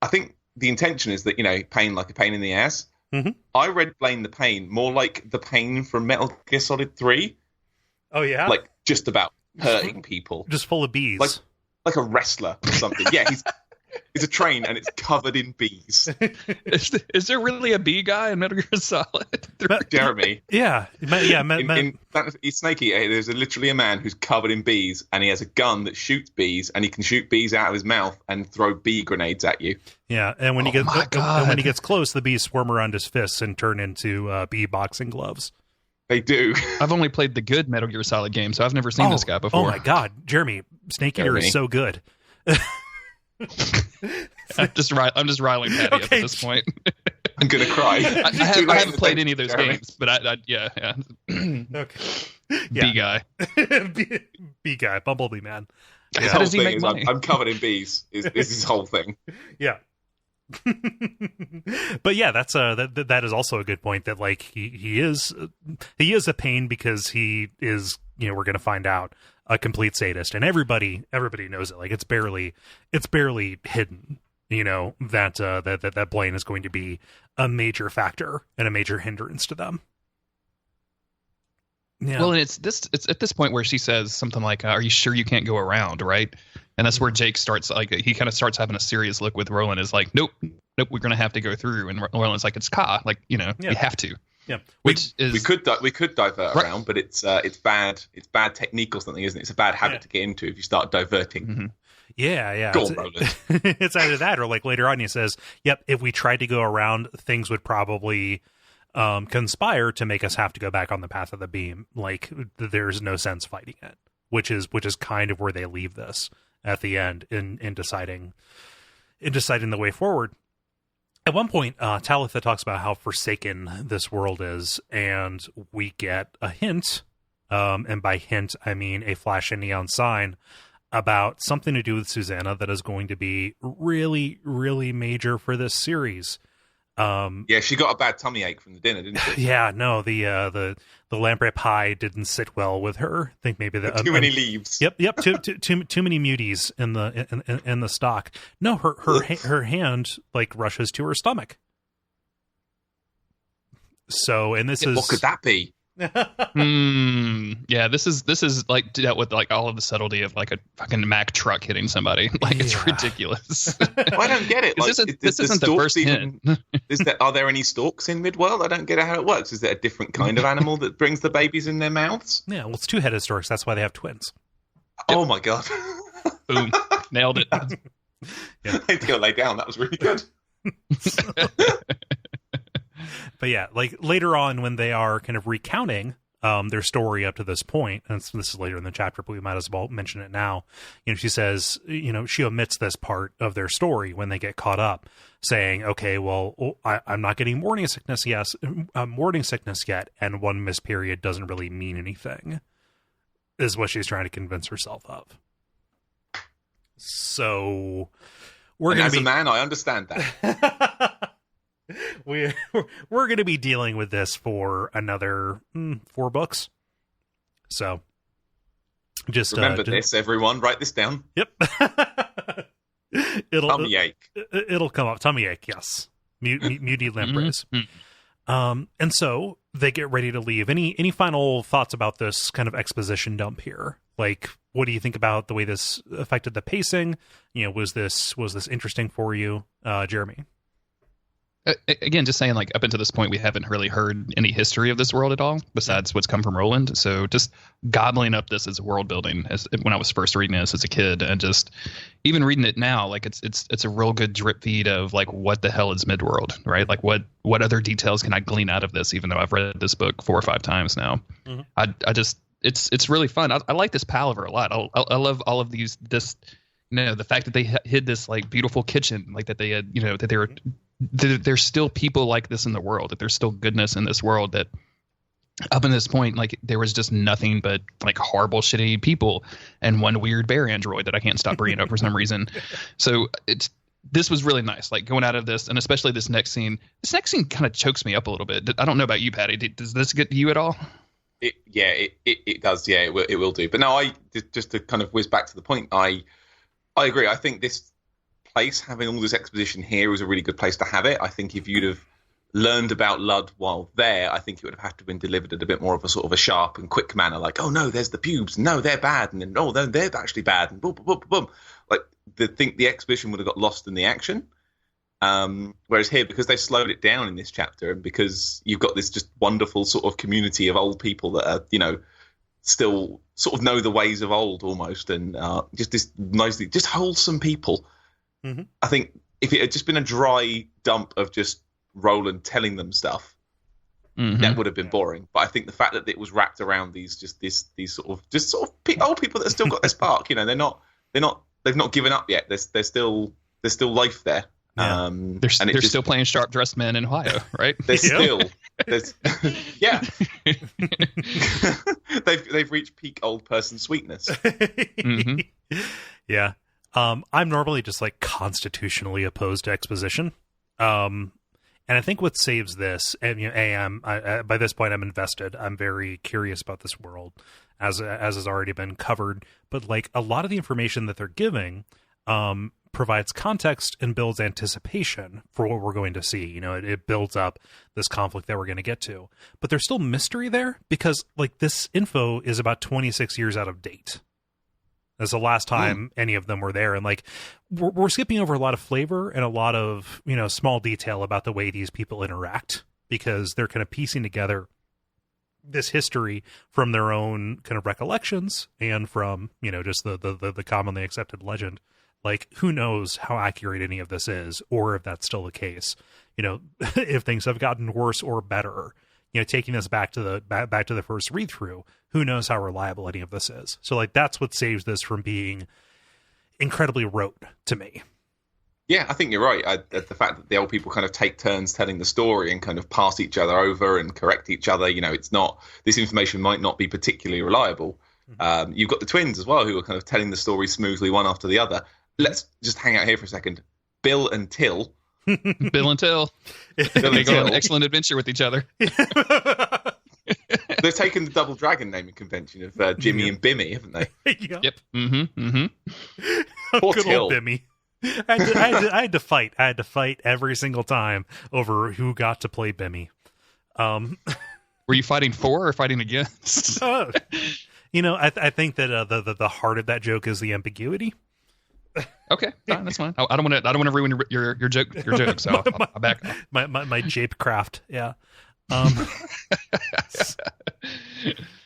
I think the intention is that, you know, pain like a pain in the ass. Mm-hmm. I read blame the pain more like the pain from Metal Gear Solid 3. Oh yeah, like just about hurting people, just full of bees, like a wrestler or something. Yeah, he's a train and it's covered in bees. Is there really a bee guy in Metal Gear Solid 3? Jeremy? Yeah. In Snake Eater, there's literally a man who's covered in bees and he has a gun that shoots bees and he can shoot bees out of his mouth and throw bee grenades at you. Yeah, and when he gets close, the bees swarm around his fists and turn into bee boxing gloves. They do. I've only played the good Metal Gear Solid game, so I've never seen this guy before. Oh my god, Jeremy, Snake Eater is so good. I'm just riling Paddy up at this point. I'm gonna cry. I haven't played any of those games, but yeah. Okay. Bee guy. Bee guy, Bumblebee man. Yeah. How does he make money? I'm covered in bees. Is his whole thing? Yeah. But yeah, that's that is also a good point, that like he is a pain because he is, you know, we're going to find out, a complete sadist, and everybody knows it. Like it's barely hidden, you know, that Blaine is going to be a major factor and a major hindrance to them. Yeah. Well, and it's at this point where she says something like, "Are you sure you can't go around?" Right, and that's where Jake starts, like, he kind of starts having a serious look with Roland. Is like, nope, we're gonna have to go through. And Roland's like, it's Ka, like, you know, we have to. Yeah, we could divert around, but it's bad technique or something, isn't it? It's a bad habit to get into if you start diverting. Mm-hmm. Yeah. Go on, Roland. It's either that or like later on he says, "Yep, if we tried to go around, things would probably conspire to make us have to go back on the path of the beam. Like there's no sense fighting it," which is kind of where they leave this at the end in deciding the way forward. At one point, Talitha talks about how forsaken this world is, and we get a hint, and by hint I mean a flash and neon sign, about something to do with Susanna that is going to be really, really major for this series. Yeah, she got a bad tummy ache from the dinner, didn't she? Yeah, no, the lamprey pie didn't sit well with her. I think maybe too many leaves. Yep. Too many muties in the stock. No, her hand like rushes to her stomach. So, and this is, what could that be? Yeah, this is like dealt with like all of the subtlety of like a fucking Mack truck hitting somebody. Like it's ridiculous. I don't get it. Like, this isn't the first hint. Are there any storks in Midworld? I don't get how it works. Is there a different kind of animal that brings the babies in their mouths? Yeah, well, it's two-headed storks. That's why they have twins. Oh my god! Boom, nailed it. Yeah. I had to go lay down. That was really good. But yeah, like later on when they are kind of recounting their story up to this point, and this is later in the chapter, but we might as well mention it now. You know, she says, you know, she omits this part of their story when they get caught up, saying, "Okay, well, I'm not getting morning sickness yet, and one missed period doesn't really mean anything," is what she's trying to convince herself of. So as a man, I understand that. We're going to be dealing with this for another 4 books. So just remember this, everyone. Write this down. Yep. Tummy ache. It'll come up. Tummy ache. Yes. Muty lampreys. And so they get ready to leave. Any final thoughts about this kind of exposition dump here? Like, what do you think about the way this affected the pacing? You know, was this interesting for you, Jeremy? Again, just saying, like, up until this point, we haven't really heard any history of this world at all, besides what's come from Roland. So just gobbling up this as world building, as when I was first reading this as a kid, and just even reading it now, like it's a real good drip feed of like, what the hell is Midworld, right? Like what other details can I glean out of this? Even though I've read this book 4 or 5 times now, I just it's really fun. I like this palaver a lot. I love all of these. This, you know, the fact that they hid this like beautiful kitchen, like that they had, you know, that they were. There's still people like this in the world, that there's still goodness in this world, that up in this point, like there was just nothing but like horrible, shitty people and one weird bear android that I can't stop bringing up for some reason. So this was really nice, like going out of this, and especially this next scene. This next scene kind of chokes me up a little bit. I don't know about you, Patty. Does this get to you at all? It does. Yeah, it will do. But no, just to kind of whiz back to the point, I agree. I think this place, having all this exposition here, is a really good place to have it. I think if you'd have learned about Ludd while there, I think it would have had to have been delivered at a bit more of a sort of a sharp and quick manner, like, oh no, there's the pubes, no, they're bad, and then oh, they're actually bad, and boom, boom, boom, boom. Like the exposition would have got lost in the action. Whereas here, because they've slowed it down in this chapter, and because you've got this just wonderful sort of community of old people that are, you know, still sort of know the ways of old almost, and just this nicely, just wholesome people. Mm-hmm. I think if it had just been a dry dump of just Roland telling them stuff, that would have been boring. But I think the fact that it was wrapped around these sort of old people that have still got this spark, you know, they've not given up yet. There's still life there. Yeah. They're still playing sharp dressed men in Ohio, right? There's yeah. they've reached peak old person sweetness. Mm-hmm. Yeah. I'm normally just like constitutionally opposed to exposition. And I think what saves this, and you know, by this point I'm invested. I'm very curious about this world, as has already been covered. But like a lot of the information that they're giving, provides context and builds anticipation for what we're going to see. You know, it builds up this conflict that we're going to get to. But there's still mystery there because like this info is about 26 years out of date. That's the last time any of them were there. And like, we're skipping over a lot of flavor and a lot of, you know, small detail about the way these people interact because they're kind of piecing together this history from their own kind of recollections and from, you know, just the commonly accepted legend. Like, who knows how accurate any of this is, or if that's still the case, you know, if things have gotten worse or better. You know, taking this back to the first read through, who knows how reliable any of this is? So, like, that's what saves this from being incredibly rote to me. Yeah, I think you're right. The fact that the old people kind of take turns telling the story and kind of pass each other over and correct each other. You know, it's not, this information might not be particularly reliable. Mm-hmm. You've got the twins as well who are kind of telling the story smoothly one after the other. Let's just hang out here for a second. Bill and Till. Bill and Till. They go on an excellent adventure with each other. They've taken the Double Dragon naming convention of Jimmy and Bimmy, haven't they? Yeah. Yep. Mm-hmm. Mm-hmm. Poor Good Till. old Bimmy. I had to fight. I had to fight every single time over who got to play Bimmy. Were you fighting for or fighting against? You know, I think that the heart of that joke is the ambiguity. Okay, fine, that's fine. I don't want to ruin your joke. So I'll back off. My jape craft. Yeah.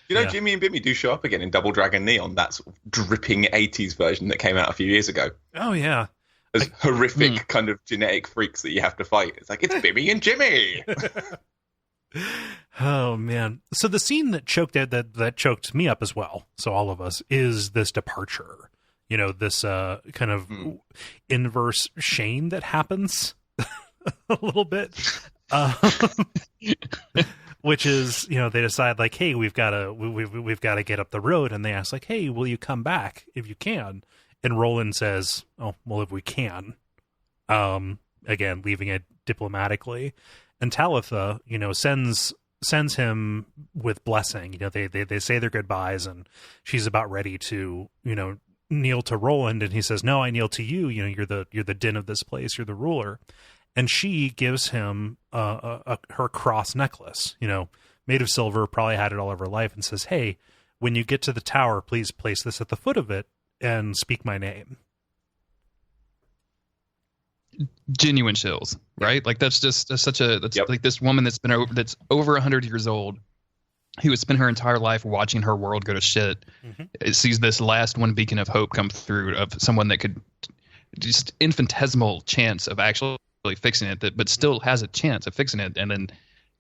You know, Jimmy and Bimmy do show up again in Double Dragon Neon, that sort of dripping 80s version that came out a few years ago. Oh, yeah. As horrific kind of genetic freaks that you have to fight. It's like, it's Bimmy and Jimmy! Oh, man. So the scene that choked me up as well, so all of us, is this departure. You know, this kind of inverse Shane that happens a little bit. Which is, you know, they decide like, hey, we've got to get up the road, and they ask like, hey, will you come back if you can? And Roland says, oh, well, if we can. Again, leaving it diplomatically. And Talitha, you know, sends him with blessing. You know, they say their goodbyes, and she's about ready to, you know, kneel to Roland, and he says, no, I kneel to you. You know, you're the din of this place. You're the ruler. And she gives him her cross necklace, you know, made of silver, probably had it all of her life, and says, hey, when you get to the tower, please place this at the foot of it and speak my name. Genuine chills, right? Like that's like this woman that's over 100 years old, who has spent her entire life watching her world go to shit. Mm-hmm. It sees this last one beacon of hope come through of someone that could just infinitesimal chance of actually fixing it, but still has a chance of fixing it, and then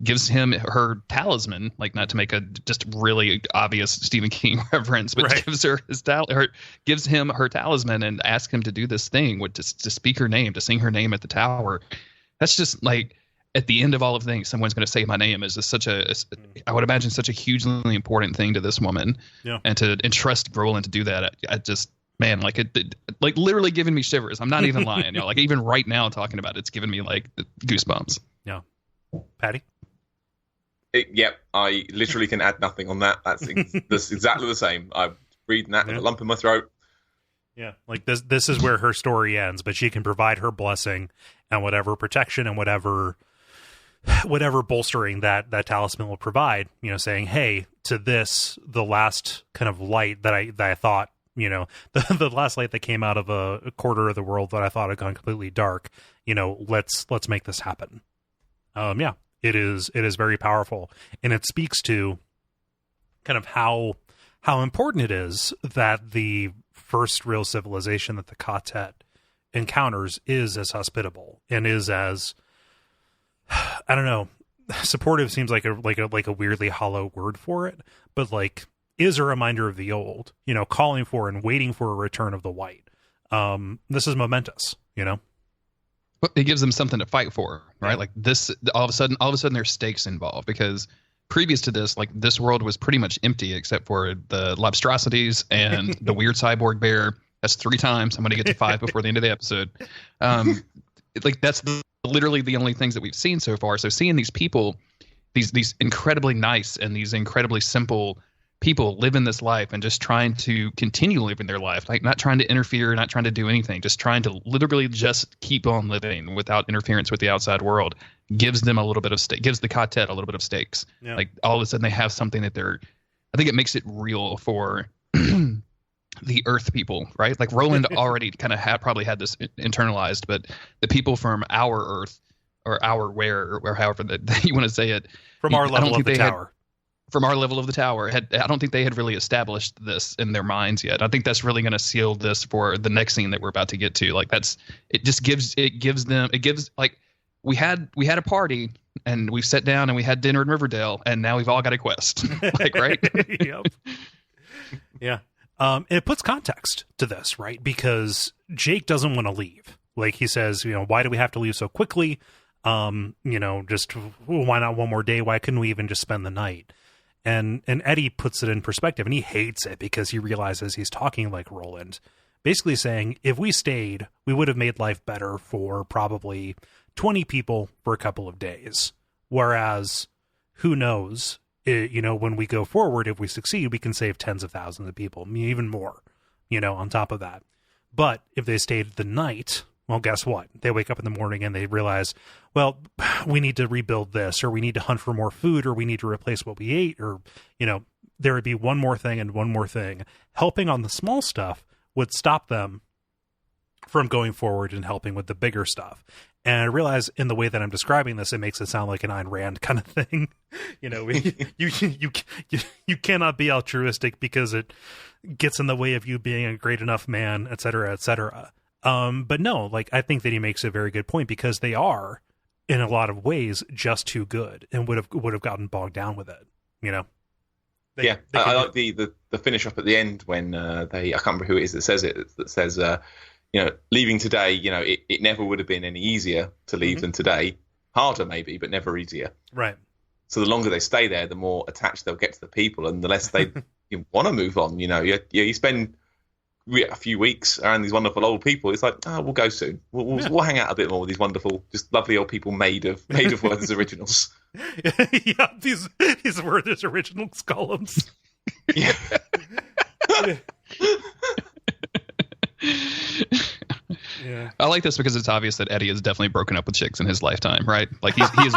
gives him her talisman, like, not to make a just really obvious Stephen King reference, but gives her gives him her talisman and asks him to do this thing to speak her name, to sing her name at the tower. That's just like, at the end of all of things, someone's going to say my name is just I would imagine such a hugely important thing to this woman. Yeah. And to entrust Roland to do that, Man, like like literally giving me shivers. I'm not even lying. Like even right now talking about it's giving me like goosebumps. Yeah. Patty? Yep, I literally can add nothing on that. That's exactly the same. I'm reading that with a lump in my throat. Yeah, like this is where her story ends, but she can provide her blessing and whatever protection and whatever bolstering that talisman will provide, saying, hey, to this, the last kind of light that I thought, the last light that came out of a quarter of the world that I thought had gone completely dark, let's make this happen. Yeah, it is very powerful, and it speaks to kind of how important it is that the first real civilization that the Ka-Tet encounters is as hospitable and is as, I don't know, supportive seems like a weirdly hollow word for it, but like is a reminder of the old, calling for and waiting for a return of the white. This is momentous, It gives them something to fight for, right? Yeah. Like this, all of a sudden there's stakes involved, because previous to this, like this world was pretty much empty except for the lobstrosities and the weird cyborg bear. That's 3 times. I'm going to get to 5 before the end of the episode. Like that's literally the only things that we've seen so far. So seeing these people, these incredibly nice and these incredibly simple people living this life and just trying to continue living their life, like not trying to interfere, not trying to do anything, just trying to literally just keep on living without interference with the outside world, gives them a little bit of gives the Ka-Tet a little bit of stakes. Yeah. Like all of a sudden they have something that I think it makes it real for the Earth people, right? Like Roland already kind of probably had this internalized, but the people from our Earth or our where or however that you want to say it, from our level of the tower. From our level of the tower, I don't think they had really established this in their minds yet. I think that's really going to seal this for the next scene that we're about to get to. Like like we had a party and we sat down and we had dinner in Riverdale and now we've all got a quest. Like, right? Yep. Yeah. It puts context to this, right? Because Jake doesn't want to leave. Like he says, why do we have to leave so quickly? Just why not one more day? Why couldn't we even just spend the night? And Eddie puts it in perspective, and he hates it because he realizes he's talking like Roland, basically saying, if we stayed, we would have made life better for probably 20 people for a couple of days. Whereas, who knows, when we go forward, if we succeed, we can save tens of thousands of people, even more, on top of that. But if they stayed the night, well, guess what? They wake up in the morning and they realize, well, we need to rebuild this, or we need to hunt for more food, or we need to replace what we ate, or, there would be one more thing and one more thing. Helping on the small stuff would stop them from going forward and helping with the bigger stuff. And I realize in the way that I'm describing this, it makes it sound like an Ayn Rand kind of thing. You cannot be altruistic because it gets in the way of you being a great enough man, et cetera, et cetera. But no, like I think that he makes a very good point, because they are, in a lot of ways, just too good and would have gotten bogged down with it. I like the finish up at the end when I can't remember who it is that says it. That says, leaving today, it never would have been any easier to leave than today. Harder maybe, but never easier. Right. So the longer they stay there, the more attached they'll get to the people, and the less they want to move on. You spend a few weeks around these wonderful old people. It's like, we'll go soon. We'll hang out a bit more with these wonderful, just lovely old people made of Werther's originals. Yeah, these Werther's originals columns. Yeah. Yeah. I like this because it's obvious that Eddie has definitely broken up with chicks in his lifetime, right? Like he has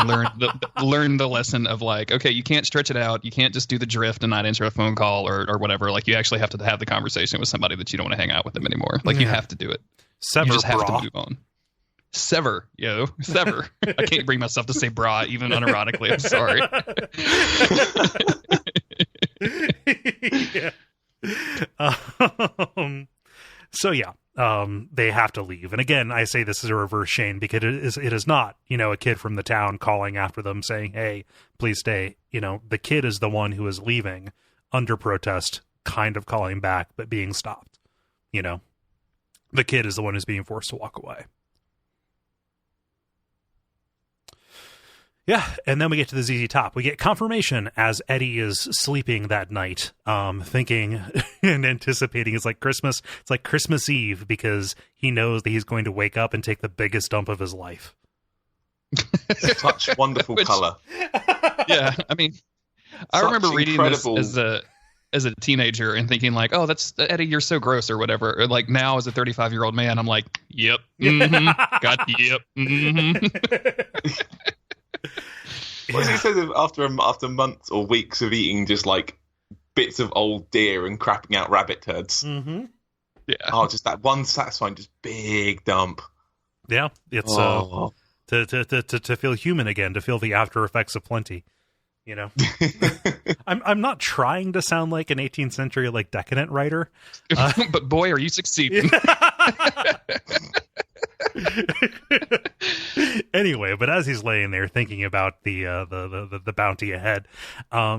learned the lesson of like, okay, you can't stretch it out. You can't just do the drift and not answer a phone call or whatever. Like you actually have to have the conversation with somebody that you don't want to hang out with them anymore. Like you have to do it. Sever, you just have bra. to move on. Sever, sever. I can't bring myself to say bra even unironically. I'm sorry. Yeah. So yeah. They have to leave. And again, I say this is a reverse Shane because it is not, a kid from the town calling after them saying, hey, please stay. The kid is the one who is leaving under protest, kind of calling back, but being stopped. The kid is the one who's being forced to walk away. Yeah, and then we get to the ZZ Top. We get confirmation as Eddie is sleeping that night, thinking and anticipating it's like Christmas. It's like Christmas Eve because he knows that he's going to wake up and take the biggest dump of his life. Such wonderful color. Yeah, I mean, I remember reading this as a teenager and thinking like, oh, that's Eddie, you're so gross or whatever. Or like now as a 35-year-old man, I'm like, yep, yep. What he says after months or weeks of eating just like bits of old deer and crapping out rabbit turds. Mm-hmm. Yeah. Oh, just that one satisfying, just big dump. Yeah, it's to feel human again, to feel the after effects of plenty. You know, I'm not trying to sound like an 18th century like decadent writer, but boy, are you succeeding. Anyway, but as he's laying there thinking about the bounty ahead,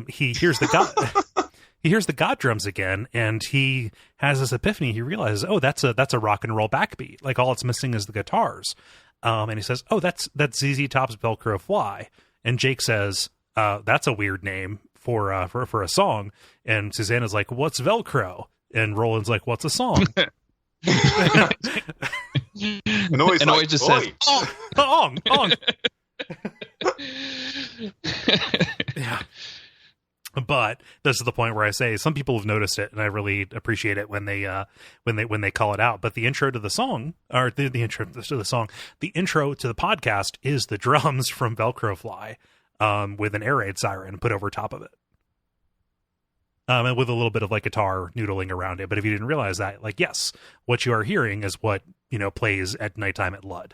he hears the God drums again, and he has this epiphany. He realizes, oh, that's a rock and roll backbeat. Like all it's missing is the guitars. And he says, oh, that's ZZ Top's Velcro Fly. And Jake says, that's a weird name for a song. And Susanna's like, what's Velcro? And Roland's like, what's a song? And always just says, ong. Yeah. But this is the point where I say some people have noticed it, and I really appreciate it when they call it out. But the intro to the song, or the intro to the song, the intro to the podcast is the drums from Velcro Fly, with an air raid siren put over top of it, and with a little bit of like guitar noodling around it. But if you didn't realize that, like, yes, what you are hearing is what plays at nighttime at Lud.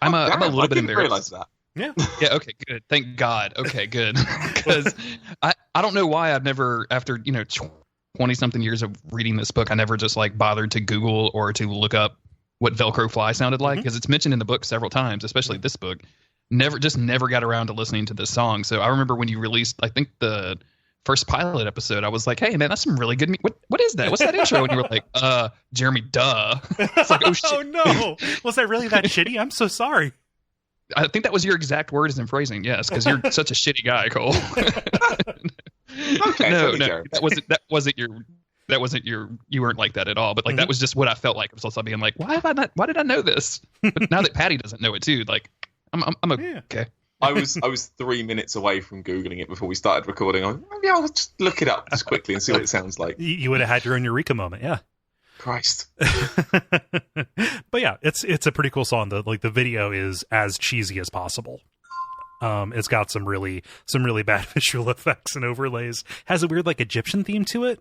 I'm a little bit embarrassed. Realize that. Yeah. Yeah. Okay. Good. Thank God. Okay. Good. Because I don't know why I've never, after 20-something years of reading this book, I never just like bothered to Google or to look up what Velcro Fly sounded like, because it's mentioned in the book several times, especially this book. Never got around to listening to this song. So I remember when you released, I think the first pilot episode, I was like, hey man, that's some really good. What is that? What's that intro? And you were like, Jeremy, duh. It's like, oh shit. Oh no, was that really that shitty? I'm so sorry. I think that was your exact words and phrasing. Yes, because you're such a shitty guy, Cole. Okay, no, that wasn't your. You weren't like that at all. But like that was just what I felt like. I was also being like, why did I know this? But now that Patty doesn't know it too, like I'm okay. I was 3 minutes away from Googling it before we started recording. Maybe I'll just look it up just quickly and see what it sounds like. You would have had your own eureka moment, yeah. Christ. But yeah, it's a pretty cool song. The video is as cheesy as possible. It's got some really bad visual effects and overlays. Has a weird like Egyptian theme to it.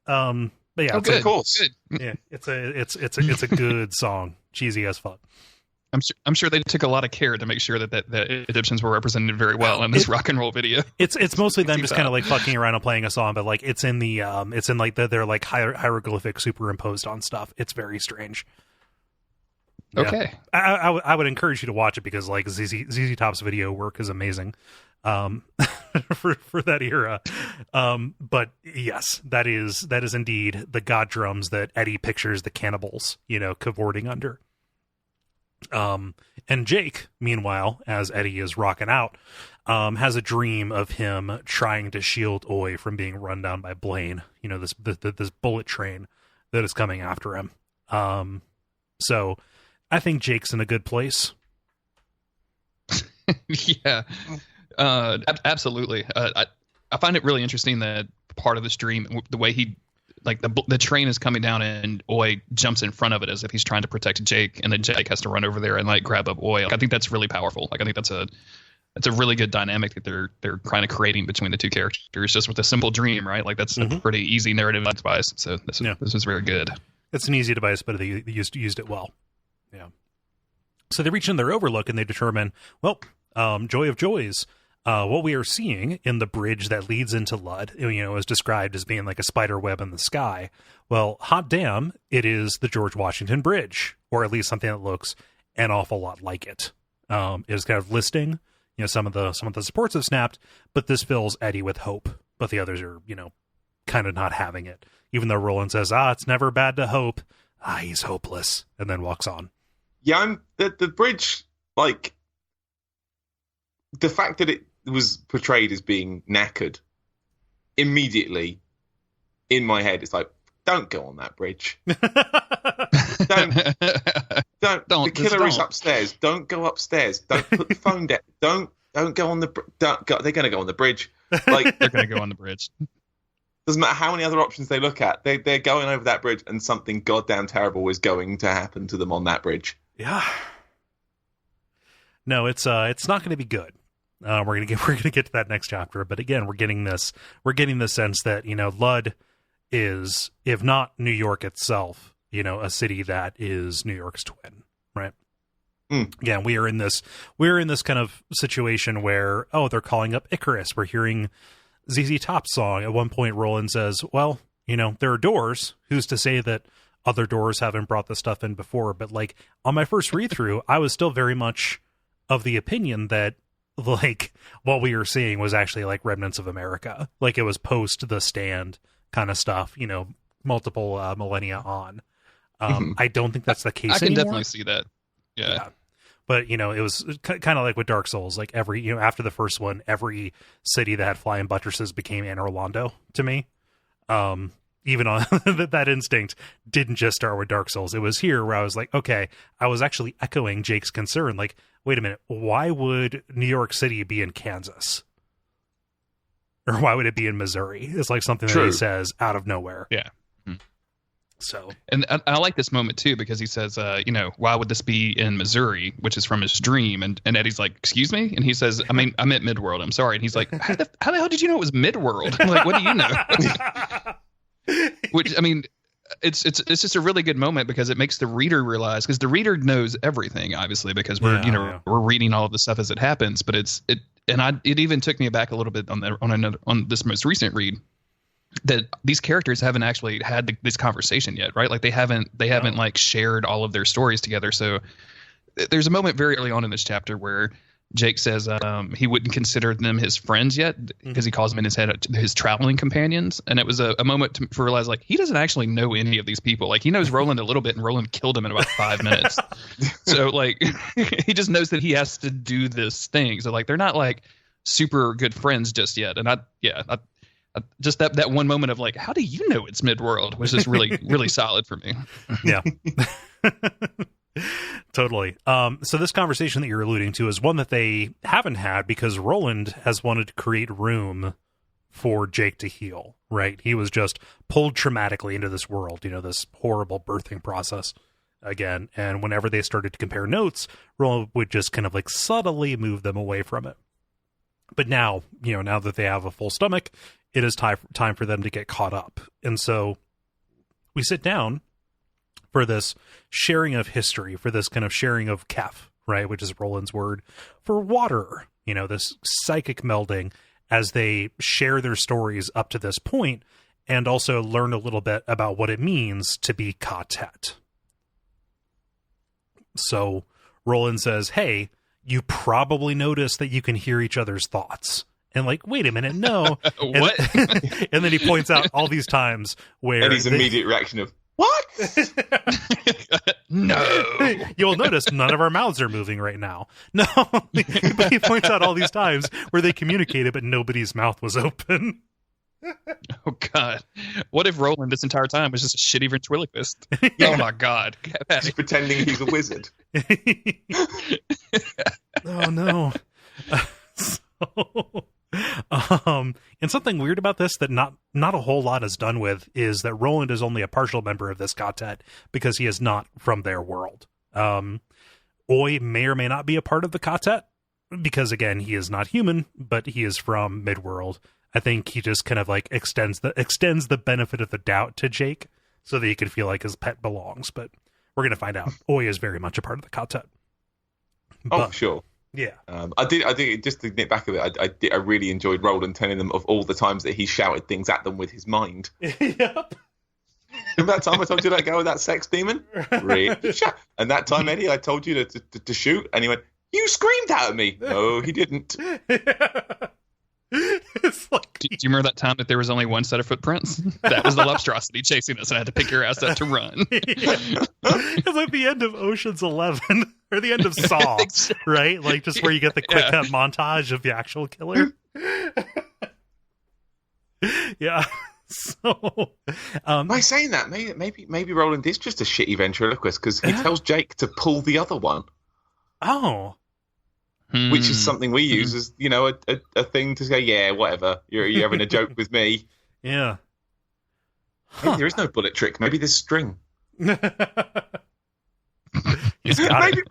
But yeah, of course. Good. Yeah, it's a good song. Cheesy as fuck. I'm sure they took a lot of care to make sure that the Egyptians were represented very well in this rock and roll video. It's mostly them just kind of like fucking around and playing a song, but like it's in they're like hieroglyphic superimposed on stuff. It's very strange. Yeah. Okay, I would encourage you to watch it because like ZZ Top's video work is amazing, for that era. But yes, that is indeed the god drums that Eddie pictures the cannibals, cavorting under. And Jake, meanwhile, as Eddie is rocking out, has a dream of him trying to shield Oi from being run down by Blaine. This bullet train that is coming after him. So I think Jake's in a good place. Yeah, absolutely. I find it really interesting that part of this dream, the way he. Like the train is coming down and Oi jumps in front of it as if he's trying to protect Jake, and then Jake has to run over there and like grab up Oi. Like, I think that's really powerful. Like I think that's a really good dynamic that they're kind of creating between the two characters just with a simple dream, right? Like that's a pretty easy narrative device. So this is very good. It's an easy device, but they used it well. Yeah. So they reach in their overlook and they determine, well, joy of joys. What we are seeing in the bridge that leads into Lud, is described as being like a spider web in the sky. Well, hot damn, it is the George Washington Bridge, or at least something that looks an awful lot like it. It is kind of listing, some of the supports have snapped, but this fills Eddie with hope. But the others are, kind of not having it. Even though Roland says, it's never bad to hope. He's hopeless, and then walks on. Yeah, the bridge, like. the fact that it was portrayed as being knackered, immediately in my head, it's like, don't go on that bridge. don't. The killer is upstairs. Don't go upstairs. Don't put the phone down. Don't go on the. They're going to go on the bridge. Like they're going to go on the bridge. Doesn't matter how many other options they look at. They're going over that bridge, and something goddamn terrible is going to happen to them on that bridge. Yeah. No, it's not going to be good. We're gonna get to that next chapter, but again, we're getting this sense that Lud is, if not New York itself, a city that is New York's twin, right? Again, we are in this kind of situation where they're calling up Icarus. We're hearing ZZ Top's song. At one point, Roland says, "Well, there are doors. Who's to say that other doors haven't brought this stuff in before?" But like on my first read through, I was still very much of the opinion that like what we were seeing was actually like remnants of America, like it was post the Stand kind of stuff, multiple millennia on. I don't think that's the case. I can anymore. Definitely see that. Yeah. But it was kind of like with Dark Souls. Like every after the first one, every city that had flying buttresses became Anne Orlando to me. Even on that instinct didn't just start with Dark Souls. It was here where I was like, okay, I was actually echoing Jake's concern. Like, wait a minute, why would New York City be in Kansas? Or why would it be in Missouri? It's like something that he says out of nowhere. Yeah. So, and I like this moment too, because he says, why would this be in Missouri, which is from his dream? And Eddie's like, excuse me? And he says, I meant Midworld. I'm sorry. And he's like, how the hell did you know it was Midworld? I'm like, what do you know? Which, I mean, it's just a really good moment because it makes the reader realize, because the reader knows everything, obviously, because we're reading all of the stuff as it happens. But it even took me back a little bit on this most recent read, that these characters haven't actually had this conversation yet, right? Like they haven't like shared all of their stories together. So there's a moment very early on in this chapter where Jake says he wouldn't consider them his friends yet because he calls them in his head his traveling companions. And it was a moment to realize like he doesn't actually know any of these people. Like he knows Roland a little bit, and Roland killed him in about 5 minutes. So like he just knows that he has to do this thing. So like they're not like super good friends just yet. And just that one moment of like, how do you know it's Midworld was just really, really solid for me. Yeah. Totally. So this conversation that you're alluding to is one that they haven't had because Roland has wanted to create room for Jake to heal, right? He was just pulled traumatically into this world, this horrible birthing process again. And whenever they started to compare notes, Roland would just kind of like subtly move them away from it. But now, now that they have a full stomach, it is time for them to get caught up. And so we sit down for this sharing of history, for this kind of sharing of Kef, right? Which is Roland's word for water, this psychic melding as they share their stories up to this point and also learn a little bit about what it means to be Ka-Tet. So Roland says, hey, you probably noticed that you can hear each other's thoughts. And like, wait a minute, no. What? And then he points out all these times where... And his immediate reaction of, what? No. You'll notice none of our mouths are moving right now. No. But he points out all these times where they communicated, but nobody's mouth was open. Oh, God. What if Roland this entire time was just a shitty ventriloquist? Yeah. Oh, my God. Just pretending he's a wizard. Oh, no. And something weird about this that not a whole lot is done with is that Roland is only a partial member of this Ka-Tet because he is not from their world. Oi may or may not be a part of the Ka-Tet because, again, he is not human, but he is from Midworld. I think he just kind of like extends the benefit of the doubt to Jake so that he can feel like his pet belongs. But we're going to find out. Oi is very much a part of the Ka-Tet. Oh, sure. Yeah. I think just to nip back a bit, I really enjoyed Roland telling them of all the times that he shouted things at them with his mind. Yep. Remember that time I told you that guy with that sex demon? And that time, Eddie, I told you to shoot, and he went, "You screamed out at me." No, he didn't. It's like Do you remember that time that there was only one set of footprints? That was the lobstrosity chasing us, and I had to pick your ass up to run. It's like the end of Ocean's 11 or the end of Saw, right? Like just where you get the quick cut montage of the actual killer. Yeah. So, by saying that, maybe Roland is just a shitty ventriloquist because he tells Jake to pull the other one. Oh. Which is something we use as, a thing to say, yeah, whatever. You're having a joke with me. Yeah. Maybe there is no bullet trick. Maybe there's string. Maybe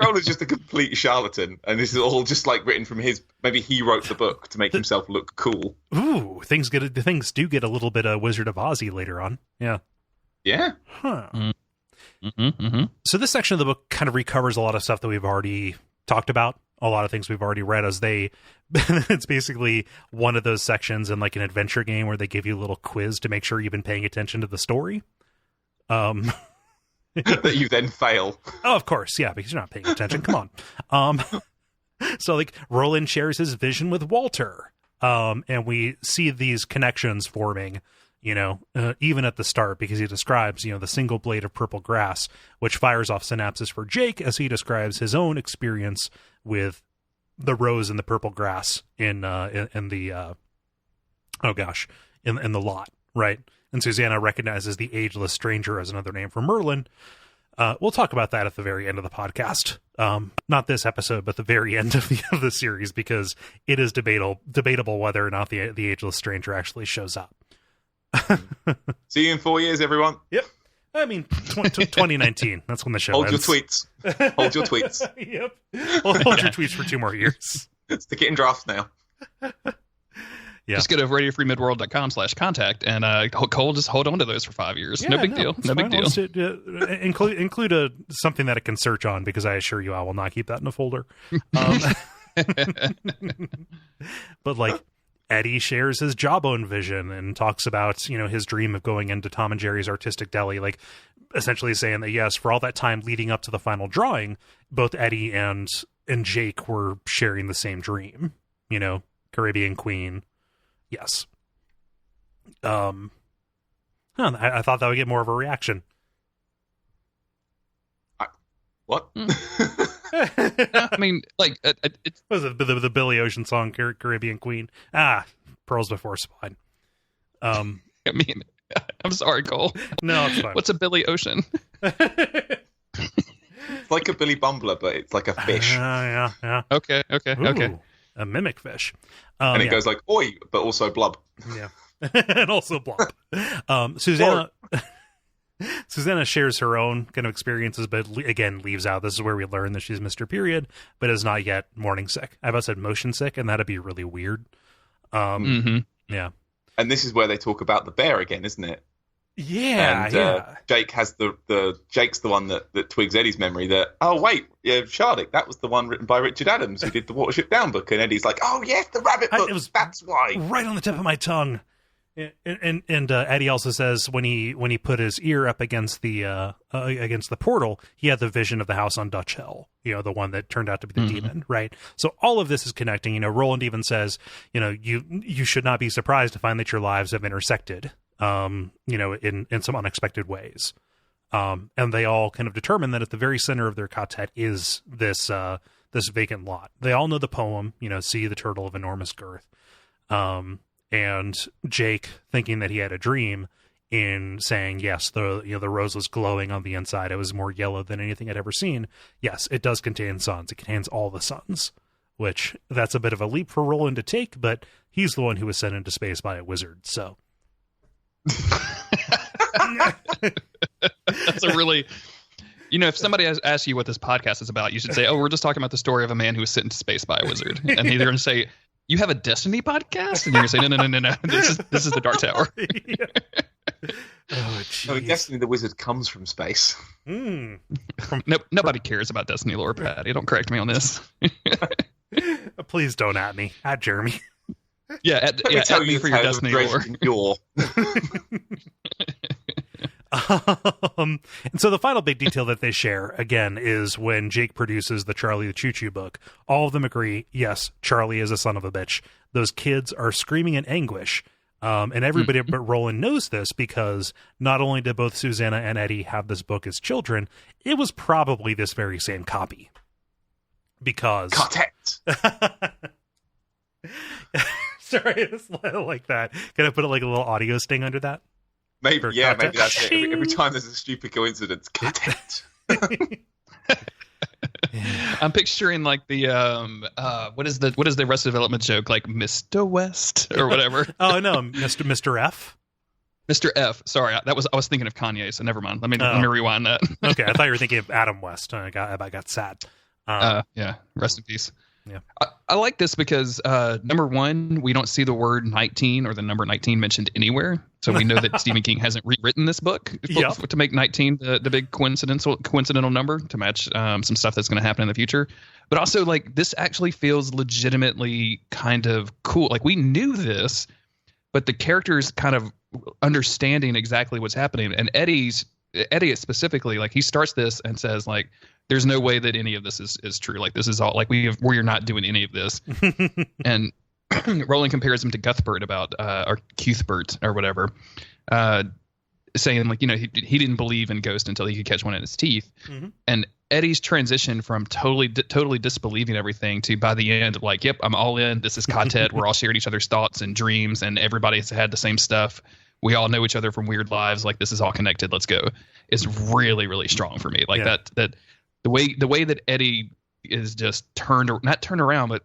Roland's just a complete charlatan, and this is all just like written from his. Maybe he wrote the book to make himself look cool. Ooh, things do get a little bit of Wizard of Ozzy later on. Yeah. Yeah. Huh. So this section of the book kind of recovers a lot of stuff that we've already talked about. A lot of things we've already read it's basically one of those sections in like an adventure game where they give you a little quiz to make sure you've been paying attention to the story. That you then fail. Oh, of course. Yeah. Because you're not paying attention. Come on. So like Roland shares his vision with Walter. And we see these connections forming, even at the start, because he describes, the single blade of purple grass, which fires off synapses for Jake as he describes his own experience with the rose and the purple grass in the lot, right? And Susanna recognizes the ageless stranger as another name for Merlin. We'll talk about that at the very end of the podcast. Not this episode, but the very end of the series, because it is debatable whether or not the ageless stranger actually shows up. See you in 4 years, everyone. Yep. I mean, 2019. That's when the show ends. Hold your tweets. Yep. Hold your tweets for 2 more years. Stick it in drafts now. Yeah. Just go to radiofreemidworld.com/contact and Cole just hold on to those for 5 years. Yeah, no big deal. No big deal. Include something that it can search on, because I assure you I will not keep that in a folder. But like Eddie shares his Jawbone vision and talks about, his dream of going into Tom and Jerry's Artistic Deli, like essentially saying that, yes, for all that time leading up to the final drawing, both Eddie and Jake were sharing the same dream, Caribbean Queen. Yes. I thought that would get more of a reaction. What? I mean, like, it's was it the Billy Ocean song Caribbean Queen? Pearls Before Swine. I mean, I'm sorry, Cole. No, it's fine. What's a Billy Ocean? It's like a Billy Bumbler, but it's like a fish. Yeah. Okay. Ooh, a mimic fish. And it goes like, oi, but also blub. Yeah. And also blub. Susanna shares her own kind of experiences, but again, leaves out. This is where we learn that she's Mr. Period, but is not yet morning sick. I about said motion sick, and that'd be really weird. Yeah. And this is where they talk about the bear again, isn't it? Yeah. And Jake has Jake's the one that twigs Eddie's memory that, oh wait, Shardik, that was the one written by Richard Adams who did the Watership Down book, and Eddie's like, oh yes, the rabbit book. That's why. Right on the tip of my tongue. And Eddie also says when he put his ear up against the portal, he had the vision of the house on Dutch Hill, the one that turned out to be the demon, right? So all of this is connecting. Roland even says, you should not be surprised to find that your lives have intersected, in some unexpected ways. And they all kind of determine that at the very center of their Ka-Tet is this vacant lot. They all know the poem, see the turtle of enormous girth. And Jake, thinking that he had a dream, in saying, yes, the rose was glowing on the inside. It was more yellow than anything I'd ever seen. Yes, it does contain suns. It contains all the suns, which that's a bit of a leap for Roland to take, but he's the one who was sent into space by a wizard, so. That's a really... if somebody asks you what this podcast is about, you should say, oh, we're just talking about the story of a man who was sent into space by a wizard. And they're going to say... You have a Destiny podcast? And you're going to say, no. This is the Dark Tower. Oh, geez. Destiny the Wizard comes from space. Nobody cares about Destiny lore, Patty. Don't correct me on this. Please don't at me. At Jeremy. At me for your Destiny lore. And so the final big detail that they share, again, is when Jake produces the Charlie the Choo-Choo book. All of them agree, yes, Charlie is a son of a bitch. Those kids are screaming in anguish And everybody but Roland knows this, because not only did both Susanna and Eddie have this book as children, it was probably this very same copy. Because... Ka-Tet! Sorry, I like that. Can I put like a little audio sting under that? Maybe, Ka-Tet? maybe that's it. Every time there's a stupid coincidence, Ka-Tet. I'm picturing like the what is the Arrested Development joke, like Mr. West or whatever. Oh no, Mr. F. Mr. F. Sorry, I was thinking of Kanye, so never mind. Let me rewind that. Okay, I thought you were thinking of Adam West. I got sad. Yeah, rest in peace. Yeah, I like this because number one, we don't see the word 19 or the number 19 mentioned anywhere, so we know that Stephen King hasn't rewritten this book to make 19 the big coincidental number to match some stuff that's going to happen in the future. But also, like, this actually feels legitimately kind of cool. Like, we knew this, but the characters kind of understanding exactly what's happening. And Eddie specifically, like, he starts this and says, like, there's no way that any of this is true. Like, this is all, like, we're not doing any of this. And Roland compares him to Cuthbert or Cuthbert or whatever, saying, like, he didn't believe in ghosts until he could catch one in his teeth. Mm-hmm. And Eddie's transition from totally disbelieving everything to, by the end, like, yep, I'm all in. This is Ka-Tet. We're all sharing each other's thoughts and dreams, and everybody's had the same stuff. We all know each other from weird lives. Like, this is all connected. Let's go. Is really, really strong for me. Like, that the way that Eddie is just not turned around, but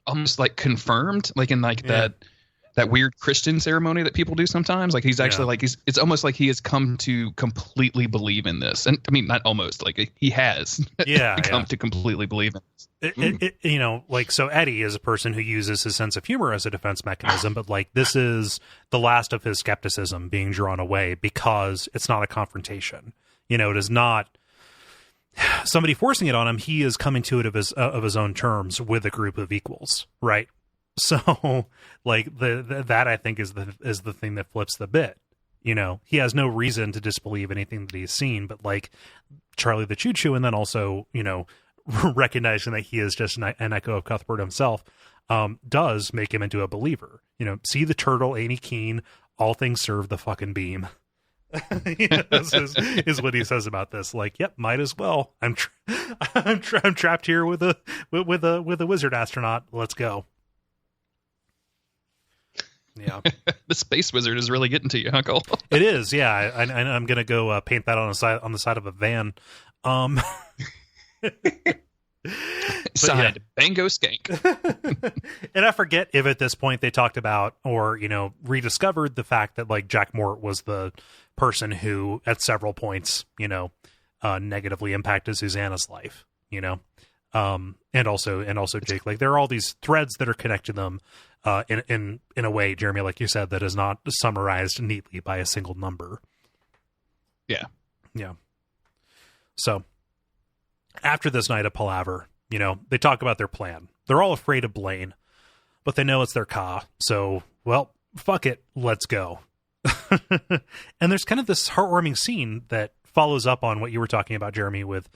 almost like confirmed, like in like that weird Christian ceremony that people do sometimes. Like, he's actually like, it's almost like he has come to completely believe in this. And I mean, not almost, like he has come to completely believe in this. Like, so Eddie is a person who uses his sense of humor as a defense mechanism, but like, this is the last of his skepticism being drawn away because it's not a confrontation. It is not somebody forcing it on him. He is coming to it of his own terms with a group of equals, right? So, like, that I think is the thing that flips the bit. He has no reason to disbelieve anything that he's seen, but like Charlie the Choo Choo, and then also recognizing that he is just an echo of Cuthbert himself, does make him into a believer. See the turtle, ain't he keen? All things serve the fucking beam. This is what he says about this. Like, yep, might as well. I'm trapped here with a wizard astronaut. Let's go. Yeah, the space wizard is really getting to you, Uncle. It is. Yeah, I'm gonna go paint that on the side of a van. Signed, Bango Skank. And I forget if at this point they talked about or rediscovered the fact that like Jack Mort was the person who at several points negatively impacted Susanna's life. And also Jake. Like, there are all these threads that are connecting them in a way, Jeremy, like you said, that is not summarized neatly by a single number. Yeah. So after this night of palaver, they talk about their plan. They're all afraid of Blaine, but they know it's their Ka. So, well, fuck it. Let's go. And there's kind of this heartwarming scene that follows up on what you were talking about, Jeremy, with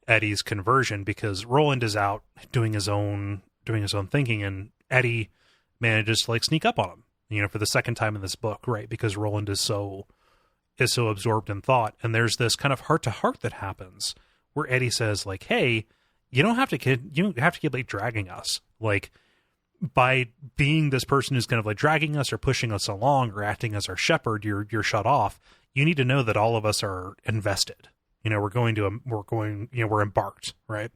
Eddie's conversion, because Roland is out doing his own thinking, and Eddie manages to like sneak up on him, for the second time in this book, right? Because Roland is so absorbed in thought. And there's this kind of heart to heart that happens where Eddie says like, hey, you don't have to keep like dragging us. Like, by being this person who's kind of like dragging us or pushing us along or acting as our shepherd, you're shut off. You need to know that all of us are invested. We're embarked, right?